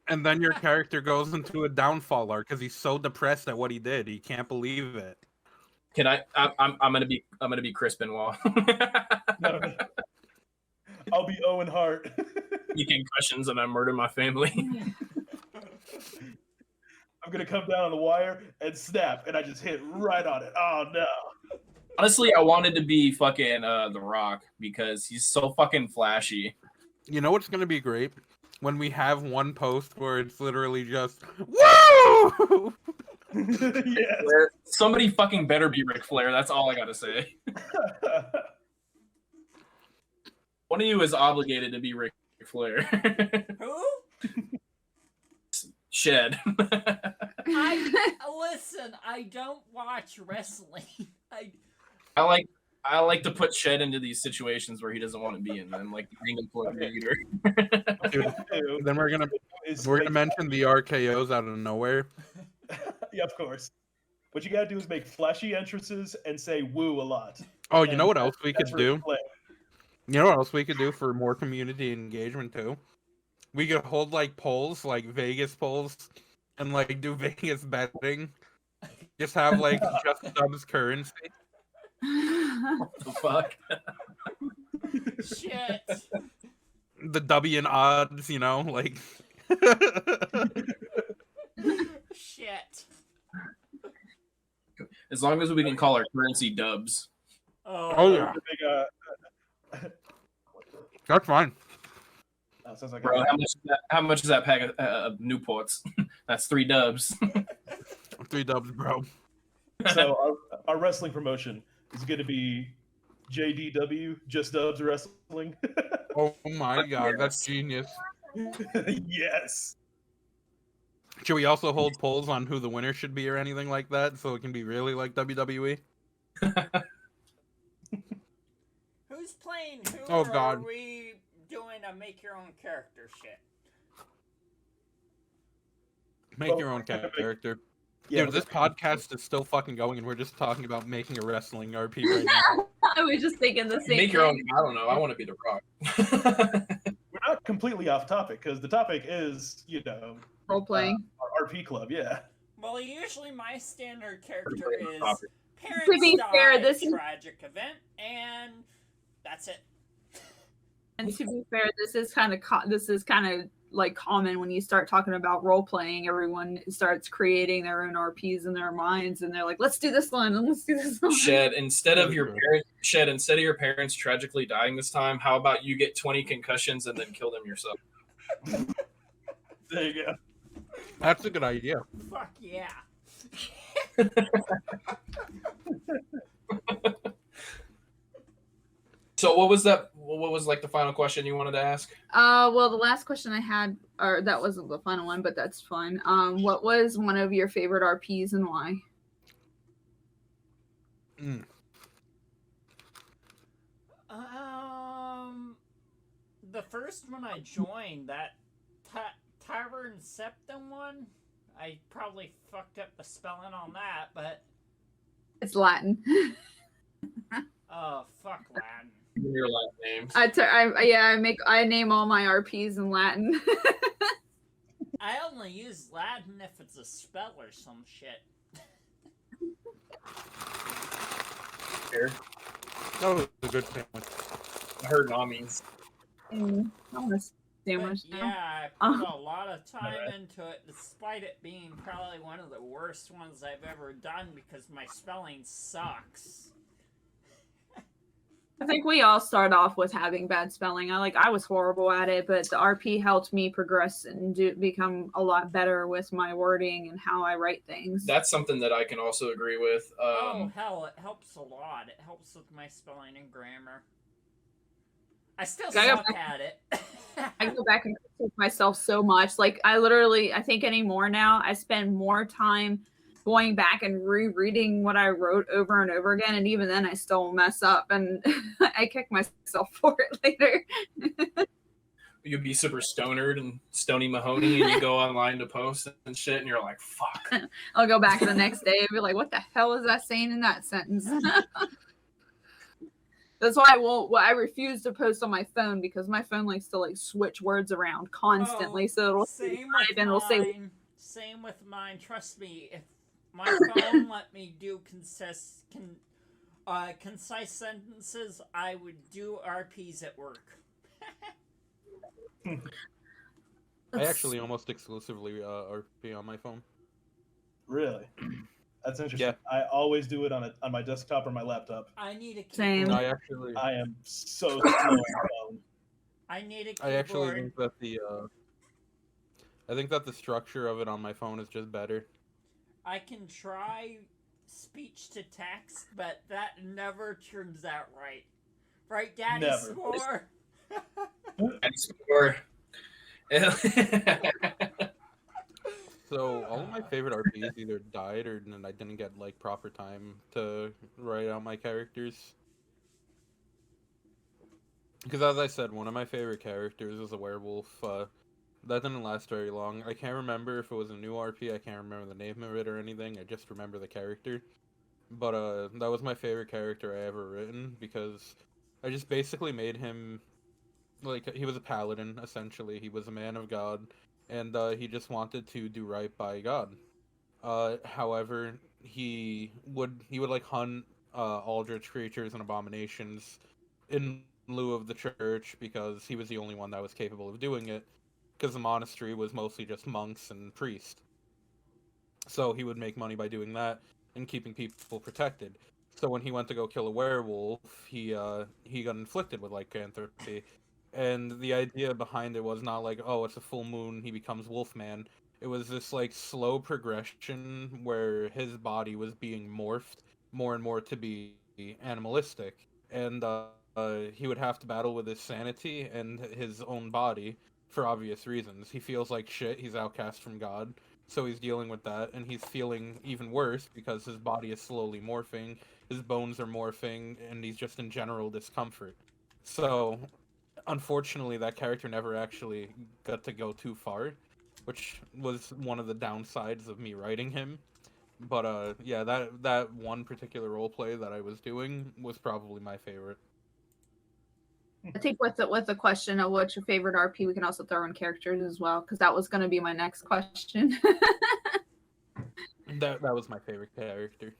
And then your character goes into a downfall arc because he's so depressed at what he did. He can't believe it. Can I'm gonna be Chris Benoit. No. I'll be Owen Hart. You concussions and I murder my family. I'm gonna come down on the wire and snap, and I just hit right on it. Oh no! Honestly, I wanted to be fucking The Rock because he's so fucking flashy. You know what's gonna be great? When we have one post where it's literally just woo! Yes. Somebody fucking better be Ric Flair. That's all I gotta say. One of you is obligated to be Ric Flair. Who? Shed. Listen, I don't watch wrestling. I like to put Shed into these situations where he doesn't want to be in them, like the Kingdom Club leader. Dude, then we're gonna mention the RKOs out of nowhere. Yeah, of course. What you gotta do is make flashy entrances and say "woo" a lot. Oh, you And know what else we that's could Ric do? Flair. You know what else we could do for more community engagement too? We could hold like polls, like Vegas polls, and like do Vegas betting. Just have like JustDubs currency. What the fuck? Shit. The W and odds, you know, like. Shit. As long as we can call our currency dubs. Oh yeah, The big, that's fine. sounds like Bro, how much is that pack of Newports? That's 3 dubs. 3 dubs, bro. So our wrestling promotion is going to be JDW, Just Dubs Wrestling. Oh my god, that's genius. Yes. Should we also hold polls on who the winner should be or anything like that, so it can be really like WWE? Who's playing who? Oh, Or God. are we doing a make your own character shit? Make Well, your own character. Yeah, Dude, this podcast is still fucking going, and we're just talking about making a wrestling RP right now. I was just thinking the same Make your own. thing. I don't know. I want to be The Rock. we're not completely off topic because the topic is, Role playing. our RP club. Yeah. Well, usually my standard character Completely is off parents To be fair, died, this is- tragic event, and that's it. And to be fair, this is kind of like common when you start talking about role playing. Everyone starts creating their own RPs in their minds, and they're like, "Let's do this one, and let's do this one." Shed, instead of your parents tragically dying this time, how about you get 20 concussions and then kill them yourself? There you go. That's a good idea. Fuck yeah. So what was that? What was like the final question you wanted to ask? Well, the last question I had, or that wasn't the final one, but that's fine. What was one of your favorite RPs and why? The first one I joined, that Tavern Septum one, I probably fucked up the spelling on that, but It's Latin. oh fuck Latin. Your last names. I name all my RPs in Latin. I only use Latin if it's a spell or some shit. Here. That was a good sandwich. I heard Nami's. I want a sandwich But now. yeah, I put a lot of time into it, despite it being probably one of the worst ones I've ever done because my spelling sucks. I think we all start off with having bad spelling. I was horrible at it, but the RP helped me progress and become a lot better with my wording and how I write things. That's something that I can also agree with. Oh, hell, it helps a lot. It helps with my spelling and grammar. I still suck at it. I go back and critique myself so much. Like, I think anymore now, I spend more time going back and rereading what I wrote over and over again, and even then I still mess up, and I kick myself for it later. You'd be super stonered and Stony Mahoney, and you go online to post and shit, and you're like, fuck. I'll go back the next day and be like, what the hell is that saying in that sentence? That's why I refuse to post on my phone, because my phone likes to switch words around constantly. So it'll Same with mine. Trust me, if my phone let me do concise sentences, I would do RPs at work. I actually almost exclusively RP on my phone. Really? That's interesting. Yeah. I always do it on my desktop or my laptop. I need a keyboard. Same. I am so slow on the phone. I need a keyboard. I actually think that the structure of it on my phone is just better. I can try speech to text, but that never turns out right. Right, Daddy? Never. Score? Daddy score. So all of my favorite RPs either died or I didn't get proper time to write out my characters. Because as I said, one of my favorite characters is a werewolf. That didn't last very long. I can't remember if it was a new RP. I can't remember the name of it or anything. I just remember the character. But that was my favorite character I ever written, because I just basically made him he was a paladin, essentially. He was a man of God, and he just wanted to do right by God. However, he would hunt aldrich creatures and abominations in lieu of the church, because he was the only one that was capable of doing it, because the monastery was mostly just monks and priests. So he would make money by doing that and keeping people protected. So when he went to go kill a werewolf, he got inflicted with lycanthropy. And the idea behind it was not oh, it's a full moon, he becomes Wolfman. It was this slow progression where his body was being morphed more and more to be animalistic. And he would have to battle with his sanity and his own body for obvious reasons. He feels like shit, he's outcast from God, so he's dealing with that, and he's feeling even worse because his body is slowly morphing, his bones are morphing, and he's just in general discomfort. So, unfortunately, that character never actually got to go too far, which was one of the downsides of me writing him. But yeah, that one particular roleplay that I was doing was probably my favorite. I think with the question of what's your favorite RP, we can also throw in characters as well, because that was going to be my next question. That was my favorite character.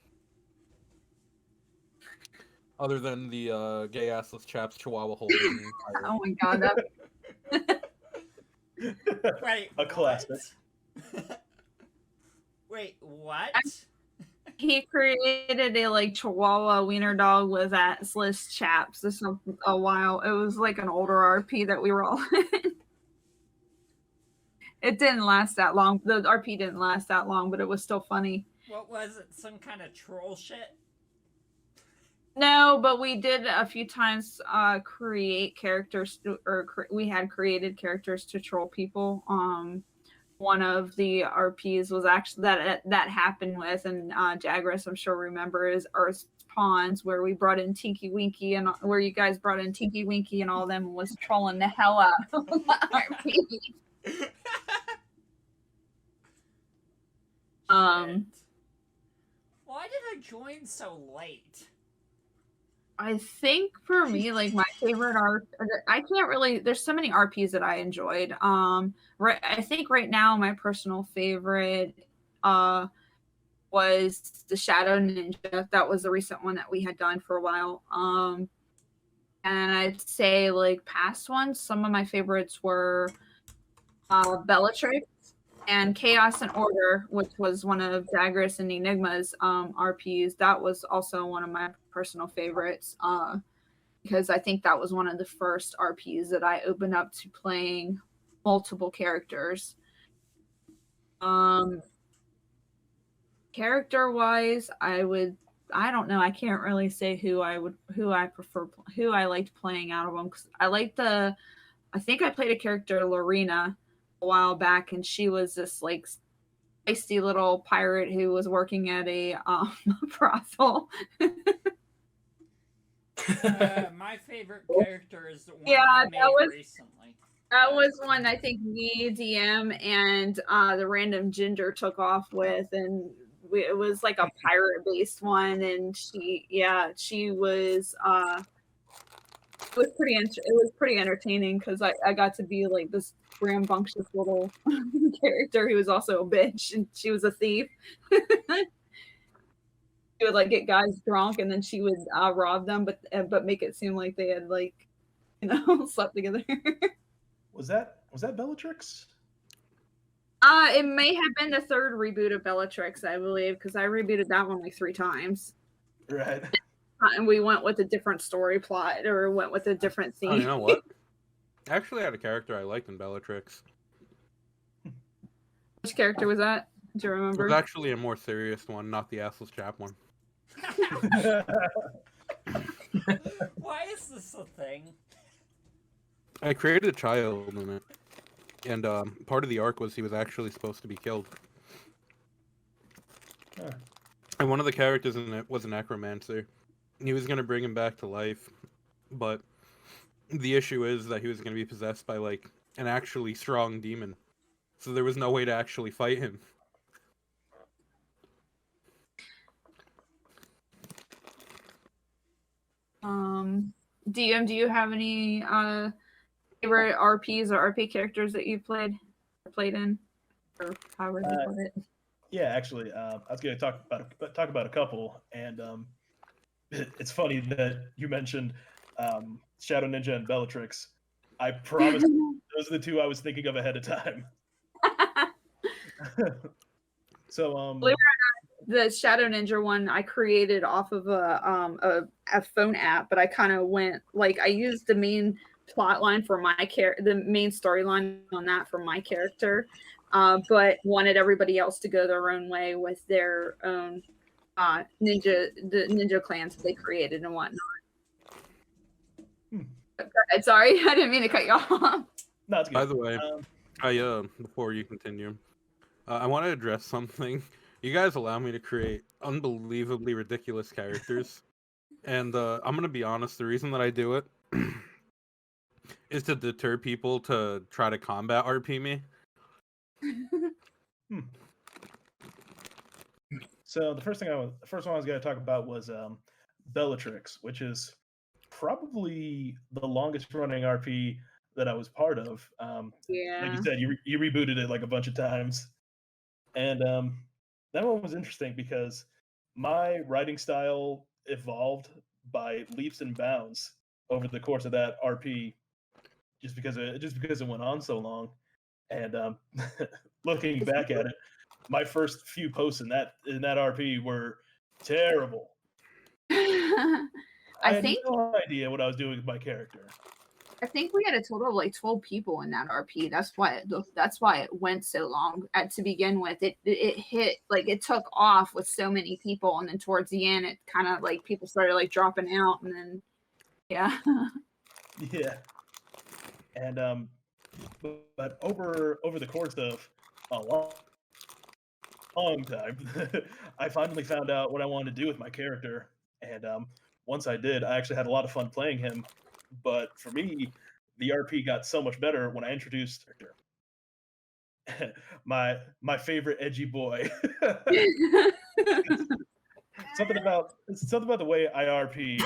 Other than the gay assless chaps Chihuahua holding. Oh my god, that Wait, A classic. Wait, what? he created a Chihuahua wiener dog with assless chaps. This was a while. It was an older RP that we were all in. It didn't last that long. The RP didn't last that long, but it was still funny. What was it? Some kind of troll shit? No, but we did a few times create characters we had created characters to troll people. One of the RPs was actually that happened with, and Jagras, I'm sure remember, is Earth Pawns, where we brought in Tinky Winky, and where you guys brought in Tinky Winky and all of them, and was trolling the hell out of the RP. Why did I join so late? I think for me, my favorite I can't really. There's so many RPs that I enjoyed. Right. I think right now my personal favorite was the Shadow Ninja. That was the recent one that we had done for a while. And I'd say past ones, some of my favorites were Bellatrix and Chaos and Order, which was one of Dagras and Enigma's RPs. That was also one of my personal favorites, because I think that was one of the first RPs that I opened up to playing multiple characters. Character wise, I don't know, I can't really say who I liked playing out of them, because I think I played a character, Lorena, a while back, and she was this like feisty little pirate who was working at a brothel. My favorite character is the one I made recently. That was one I think me, DM, and the random Ginger took off with, and it was like a pirate-based one, and she was it was pretty entertaining, because I got to be like this rambunctious little character who was also a bitch, and she was a thief. She would like get guys drunk, and then she would rob them, but make it seem like they had like, slept together. Was that Bellatrix? It may have been the third reboot of Bellatrix, I believe, because I rebooted that one like 3 times. Right. And we went with a different story plot, or went with a different theme. Oh, you know what? I actually had a character I liked in Bellatrix. Which character was that? Do you remember? It was actually a more serious one, not the assless chap one. Why is this a thing? I created a child in it, and part of the arc was he was actually supposed to be killed. Huh. And one of the characters in it was a necromancer. He was going to bring him back to life, but the issue is that he was going to be possessed by like an actually strong demon, so there was no way to actually fight him. DM, do you have any favorite RPs or RP characters that you've played in, or however you put it? Yeah, actually, I was going to talk about a couple, and it's funny that you mentioned Shadow Ninja and Bellatrix. I promise those are the 2 I was thinking of ahead of time. So, the Shadow Ninja one I created off of a phone app, but I kind of went like, I used the main plot line for my the main storyline on that for my character, but wanted everybody else to go their own way with their own ninja clans that they created and whatnot. Sorry, I didn't mean to cut you off. No, it's good. By the way, before you continue, I want to address something. You guys allow me to create unbelievably ridiculous characters, and I'm gonna be honest. The reason that I do it is to deter people to try to combat RP me. So the first one I was going to talk about was Bellatrix, which is probably the longest running RP that I was part of. Yeah. Like you said, you rebooted it like a bunch of times, and that one was interesting because my writing style evolved by leaps and bounds over the course of that RP, just because it went on so long. And looking back at it, my first few posts in that RP were terrible. I had no idea what I was doing with my character. I think we had a total of like 12 people in that RP. That's why it went so long to begin with. It hit, like, it took off with so many people, and then towards the end, it kind of like people started like dropping out, and then yeah. Yeah. And but over the course of a long time, I finally found out what I wanted to do with my character, and once I did, I actually had a lot of fun playing him. But for me, the RP got so much better when I introduced my favorite edgy boy. something about the way I RP.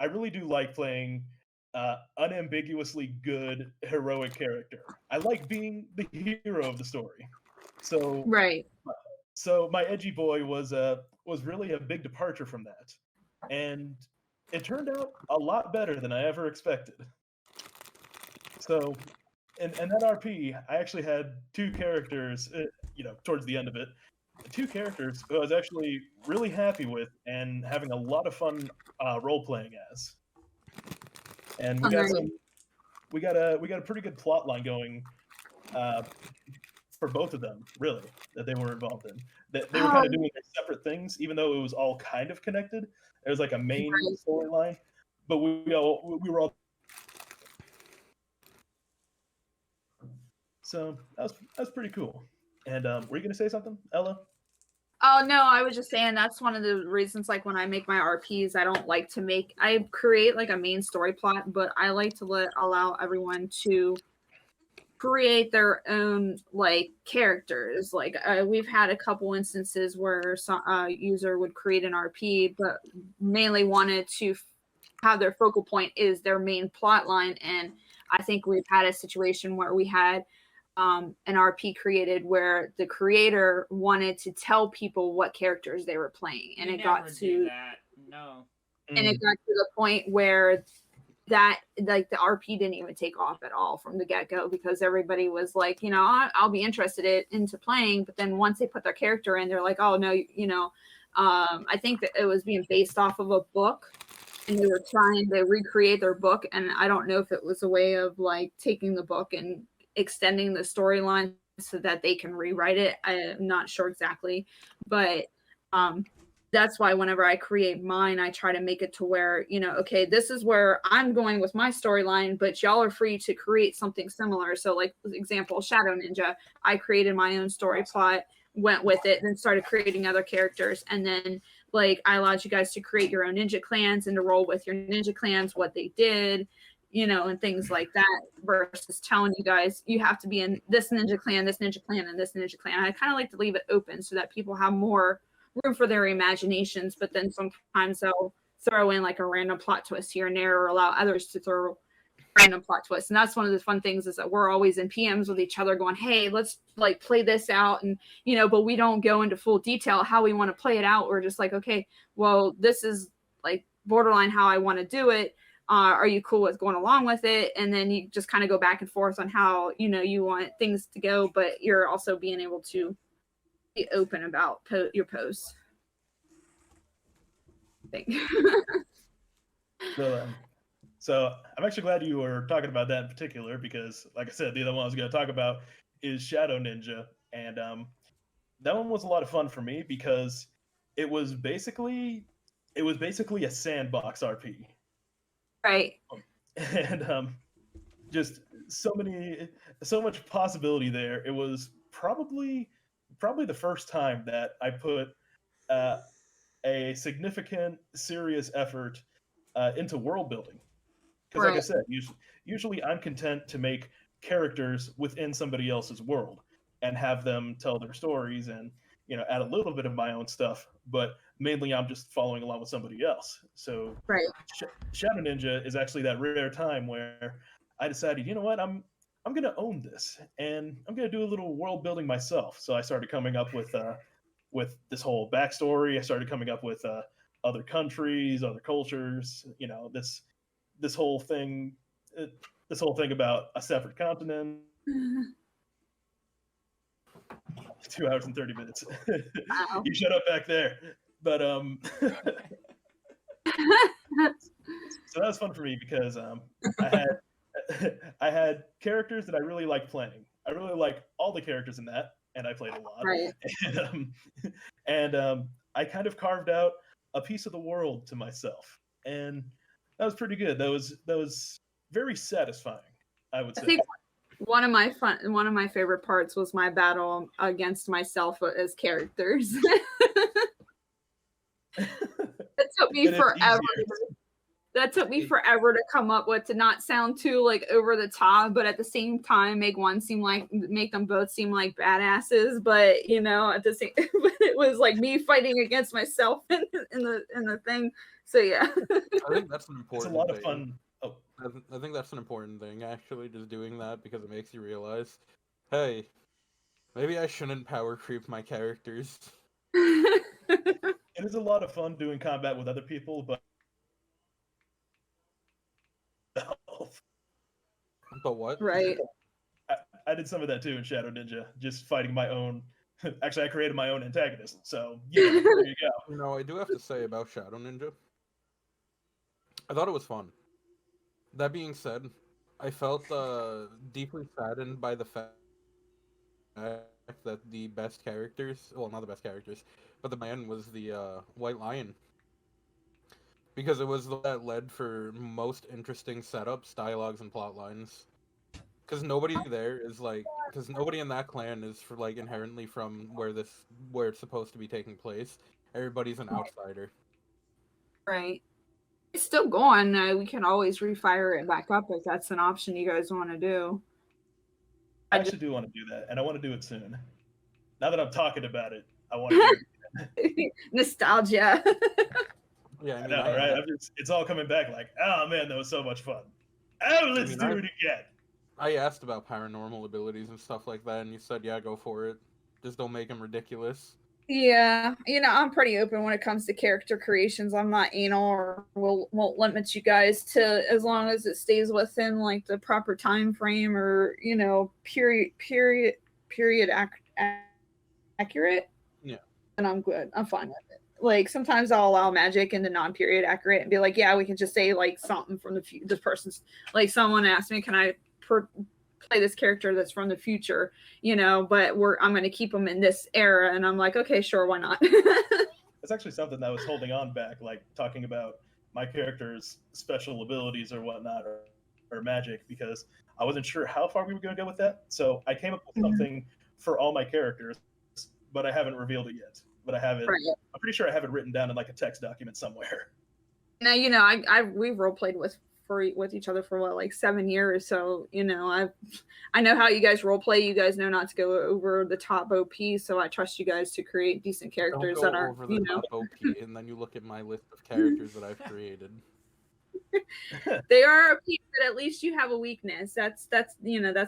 I really do like playing unambiguously good heroic character. I like being the hero of the story. So right. So my edgy boy was really a big departure from that, and it turned out a lot better than I ever expected. So, in that RP, I actually had 2 characters, towards the end of it, 2 characters who I was actually really happy with and having a lot of fun role-playing as. and we got a pretty good plot line going for both of them, really, that they were involved in. They were kind of doing separate things, even though it was all kind of connected. There was like a main storyline, but we were all. So that was pretty cool. And were you gonna say something, Ella? Oh no, I was just saying that's one of the reasons. Like when I make my RPs, I create like a main story plot, but I like to allow everyone to create their own like characters. Like we've had a couple instances where a user would create an RP, but mainly wanted to have their focal point is their main plot line. And I think we've had a situation where we had an RP created where the creator wanted to tell people what characters they were playing, and it got to that. No. And it got to the point where that like the RP didn't even take off at all from the get-go, because everybody was like, I'll be interested into playing, but then once they put their character in, they're like, oh no, I think that it was being based off of a book, and they were trying to recreate their book, and I don't know if it was a way of like taking the book and extending the storyline so that they can rewrite it. I'm not sure exactly, but that's why whenever I create mine, I try to make it to where, okay, this is where I'm going with my storyline, but y'all are free to create something similar. So like, for example, Shadow Ninja, I created my own story plot, went with it, then started creating other characters. And then like, I allowed you guys to create your own ninja clans and to roll with your ninja clans, what they did, and things like that, versus telling you guys, you have to be in this ninja clan, and this ninja clan. I kind of like to leave it open so that people have more room for their imaginations, but then sometimes they'll throw in like a random plot twist here and there, or allow others to throw random plot twists. And that's one of the fun things, is that we're always in PMs with each other going, hey, let's like play this out, and but we don't go into full detail how we want to play it out. We're just like, okay, well, this is like borderline how I want to do it. Are you cool with going along with it? And then you just kind of go back and forth on how you want things to go, but you're also being able to be open about your posts. So I'm actually glad you were talking about that in particular, because like I said, the other one I was going to talk about is Shadow Ninja, and that one was a lot of fun for me because it was basically a sandbox RP. Right. And just so much possibility there. It was probably the first time that I put a significant, serious effort into world building. Because like I said, usually I'm content to make characters within somebody else's world and have them tell their stories and add a little bit of my own stuff, but mainly I'm just following along with somebody else. So Shadow Ninja is actually that rare time where I decided, you know what, I'm gonna own this, and I'm gonna do a little world building myself. So I started coming up with this whole backstory. I started coming up with other countries, other cultures. This whole thing about a separate continent. 2 hours and 30 minutes. Wow. You shut up back there. But so that was fun for me because I had characters that I really liked playing. I really like all the characters in that, and I played a lot. Right. And I kind of carved out a piece of the world to myself, and that was pretty good. That was very satisfying, I would say. I think one of my favorite parts was my battle against myself as characters. It took me forever. That took me forever to come up with, to not sound too like over the top, but at the same time make them both seem like badasses. But at the same, it was like me fighting against myself in the thing. So yeah, I think that's an important. It's a lot of fun. Oh, I think that's an important thing, actually, just doing that, because it makes you realize, hey, maybe I shouldn't power creep my characters. It is a lot of fun doing combat with other people, but what? Right. I did some of that too in Shadow Ninja, just fighting my own. Actually, I created my own antagonist, so there you go. I do have to say about Shadow Ninja, I thought it was fun. That being said, I felt deeply saddened by the fact that the best characters, well, not the best characters, but the man was the White Lion. Because it was the one that led for most interesting setups, dialogues, and plot lines. Because nobody there is like, because nobody in that clan is for like inherently from where it's supposed to be taking place. Everybody's an outsider. Right. It's still going. We can always refire it back up if that's an option you guys want to do. I actually do want to do that, and I want to do it soon. Now that I'm talking about it, I want to do it. Nostalgia. Yeah, I I mean, know, right? It's all coming back like, oh man, that was so much fun. Oh, let's do it again. I asked about paranormal abilities and stuff like that, and you said, yeah, go for it. Just don't make them ridiculous. Yeah, I'm pretty open when it comes to character creations. I'm not anal or won't limit you guys to as long as it stays within like the proper time frame or period accurate. Yeah, and I'm good. I'm fine with it. Like sometimes I'll allow magic into non-period accurate and be like, yeah, we can just say like something from this person's. Like someone asked me, can I play this character that's from the future? But I'm going to keep them in this era, and I'm like, okay, sure, why not? It's actually something that was holding on back, like talking about my character's special abilities or whatnot, or magic, because I wasn't sure how far we were going to go with that. So I came up with something for all my characters, but I haven't revealed it yet. But I have it. Right. I'm pretty sure I have it written down in like a text document somewhere. Now we've role played with each other for like 7 years, so I know how you guys role play. You guys know not to go over the top OP, so I trust you guys to create decent characters Don't go over the top OP, and then you look at my list of characters that I've created. They are OP, but at least you have a weakness. That's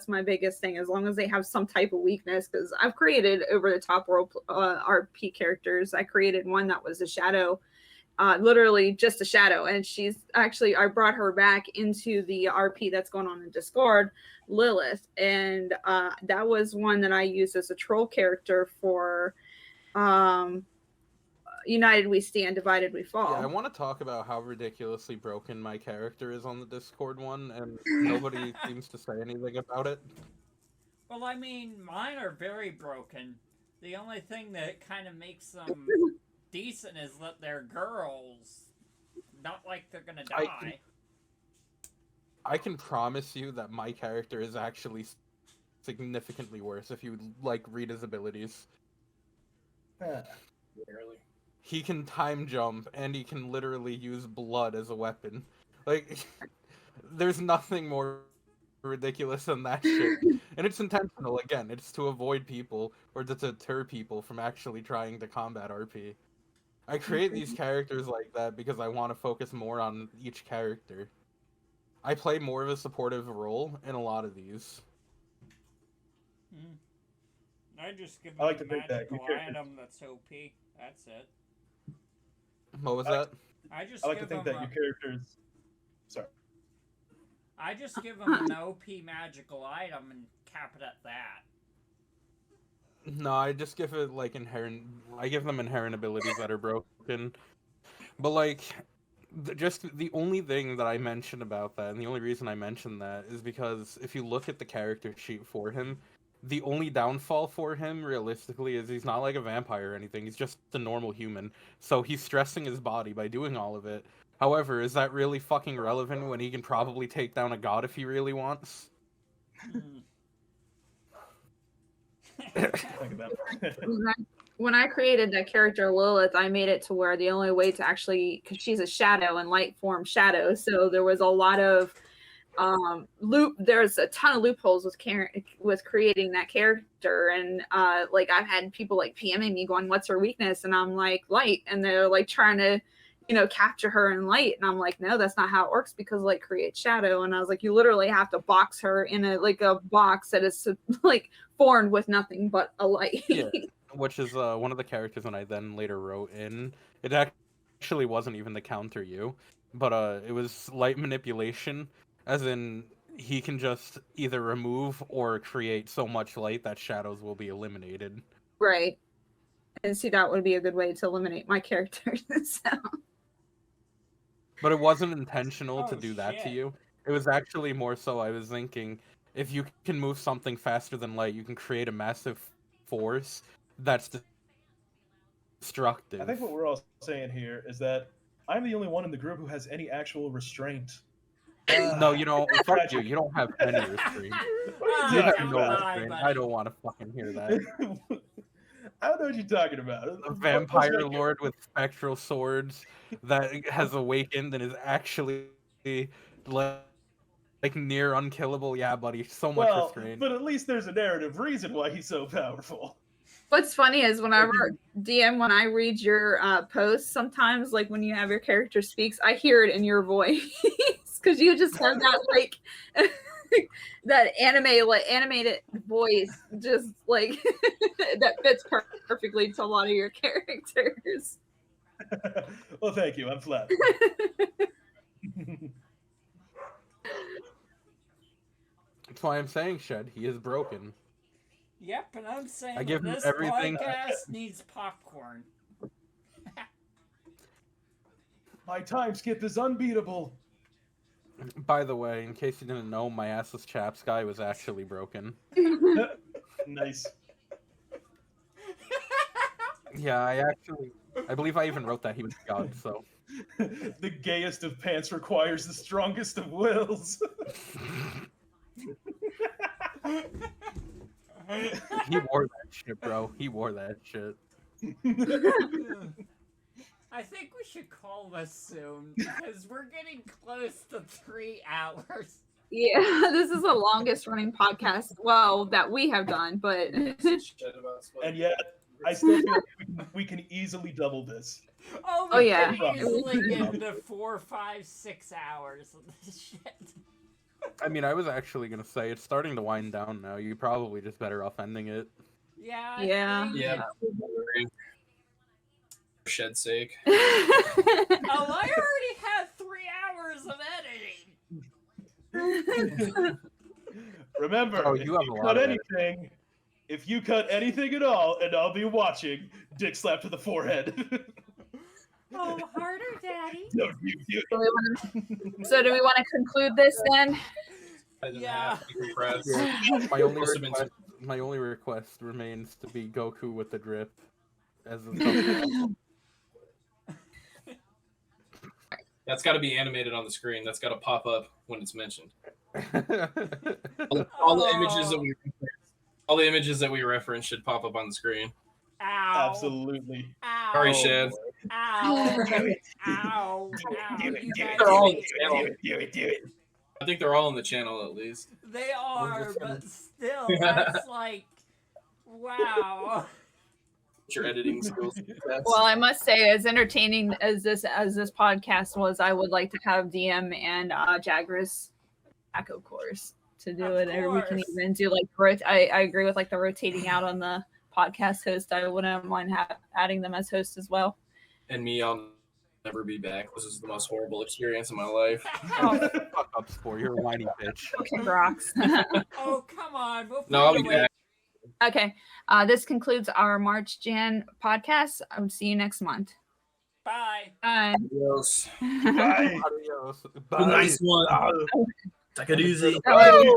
my biggest thing. As long as they have some type of weakness, because I've created over the top RP characters. I created one that was a shadow. Literally just a shadow, and she's actually, I brought her back into the RP that's going on in Discord, Lilith, and that was one that I used as a troll character for United We Stand, Divided We Fall. Yeah, I want to talk about how ridiculously broken my character is on the Discord one, and nobody seems to say anything about it. Well, I mean, mine are very broken. The only thing that kind of makes them decent is that they're girls, not like they're gonna die. I can promise you that my character is actually significantly worse if you like read his abilities. Barely. He can time jump, and he can literally use blood as a weapon. Like, there's nothing more ridiculous than that shit. And it's intentional, again. It's to avoid people, or to deter people from actually trying to combat RP. I create these characters like that because I want to focus more on each character. I play more of a supportive role in a lot of these. I just give them a magical item that's OP. That's it. What was that? I like to think that your characters... Sorry. I just give them an OP magical item and cap it at that. No, I just give it like I give them inherent abilities that are broken. But like, just the only thing that I mentioned about that, and the only reason I mentioned that, is because if you look at the character sheet for him, the only downfall for him, realistically, is he's not like a vampire or anything. He's just a normal human. So he's stressing his body by doing all of it. However, is that really fucking relevant when he can probably take down a god if he really wants? When I created that character Lilith, I made it to where the only way to actually, because she's a shadow and light form shadow, so there was a lot of there's a ton of loopholes with creating that character, and like I've had people like PMing me going, what's her weakness? And I'm like, light, and they're like trying to capture her in light, and I'm like, no, that's not how it works, because light creates shadow. And I was like, you literally have to box her in a box that is like formed with nothing but a light. Yeah, which is one of the characters that I then later wrote in. It actually wasn't even the counter you, but it was light manipulation, as in he can just either remove or create so much light that shadows will be eliminated. Right. And see, that would be a good way to eliminate my characters. So. But it wasn't intentional to do that to you. It was actually more so I was thinking if you can move something faster than light, you can create a massive force that's destructive. I think what we're all saying here is that I'm the only one in the group who has any actual restraint. No, you know, fuck you. tragic. You don't have any restraint. What are You you have talking no about? restraint. I don't want to fucking hear that. I don't know what you're talking about. A vampire lord with spectral swords that has awakened and is actually like near unkillable. Yeah, buddy, so much Well, restraint. but at least there's a narrative reason why he's so powerful. What's funny is whenever DM, when I read your posts, sometimes like when you have your character speaks, I hear it in your voice because you just have that like that animated voice, just like that fits perfectly to a lot of your characters. Well, thank you. I'm flattered. That's why I'm saying, Shed, he is broken. Yep, and I'm saying I give him this everything. podcast needs popcorn. My time skip is unbeatable. By the way, in case you didn't know, my assless chaps guy was actually broken. Nice. Yeah, I believe I even wrote that he was God, so. The gayest of pants requires the strongest of wills. He wore that shit, bro. He wore that shit. I think we should call this soon because we're getting close to 3 hours. Yeah, this is the longest running podcast, well, that we have done, but And yet, I still feel like we can easily double this. Oh, yeah. We can easily get into 4, 5, 6 hours of this shit. I mean, I was actually gonna say it's starting to wind down now. You probably just better off ending it. Yeah. Yeah. Yeah. For Shed's sake. Oh, I already had 3 hours of editing. Remember, Oh, if you have a you lot cut of anything, if you cut anything at all, and I'll be watching, dick slap to the forehead. Oh, harder, Daddy. Don't you do it. So do we want to conclude this then? Yeah. My only request remains to be Goku with the drip as a That's got to be animated on the screen. That's got to pop up when it's mentioned. thumbnail. All the images that we reference should pop up on the screen. Ow. Absolutely. Ow. Sorry, Shed. Ow. Do it. Ow. Do Ow. it. You Do guys it. They're all on hate the channel. me. Do it. I think they're all on the channel at least. They are, but still, that's like, wow. Your editing skills. Well, I must say, as entertaining as this podcast was, I would like to have DM and Jagras back, of course, to do Of it. Or we can course. even do like I agree with like the rotating out on the podcast host. I wouldn't mind adding them as hosts as well. And me, I'll never be back. This is the most horrible experience of my life. Oh, fuck up, Spore. You're a whiny bitch. Okay, rocks. Oh, come on. We'll No, I'll find be a way. back. Okay, this concludes our March Jan podcast. I will see you next month. Bye. Bye. Adios. Bye. Adios. Nice one. Take it easy. Woo!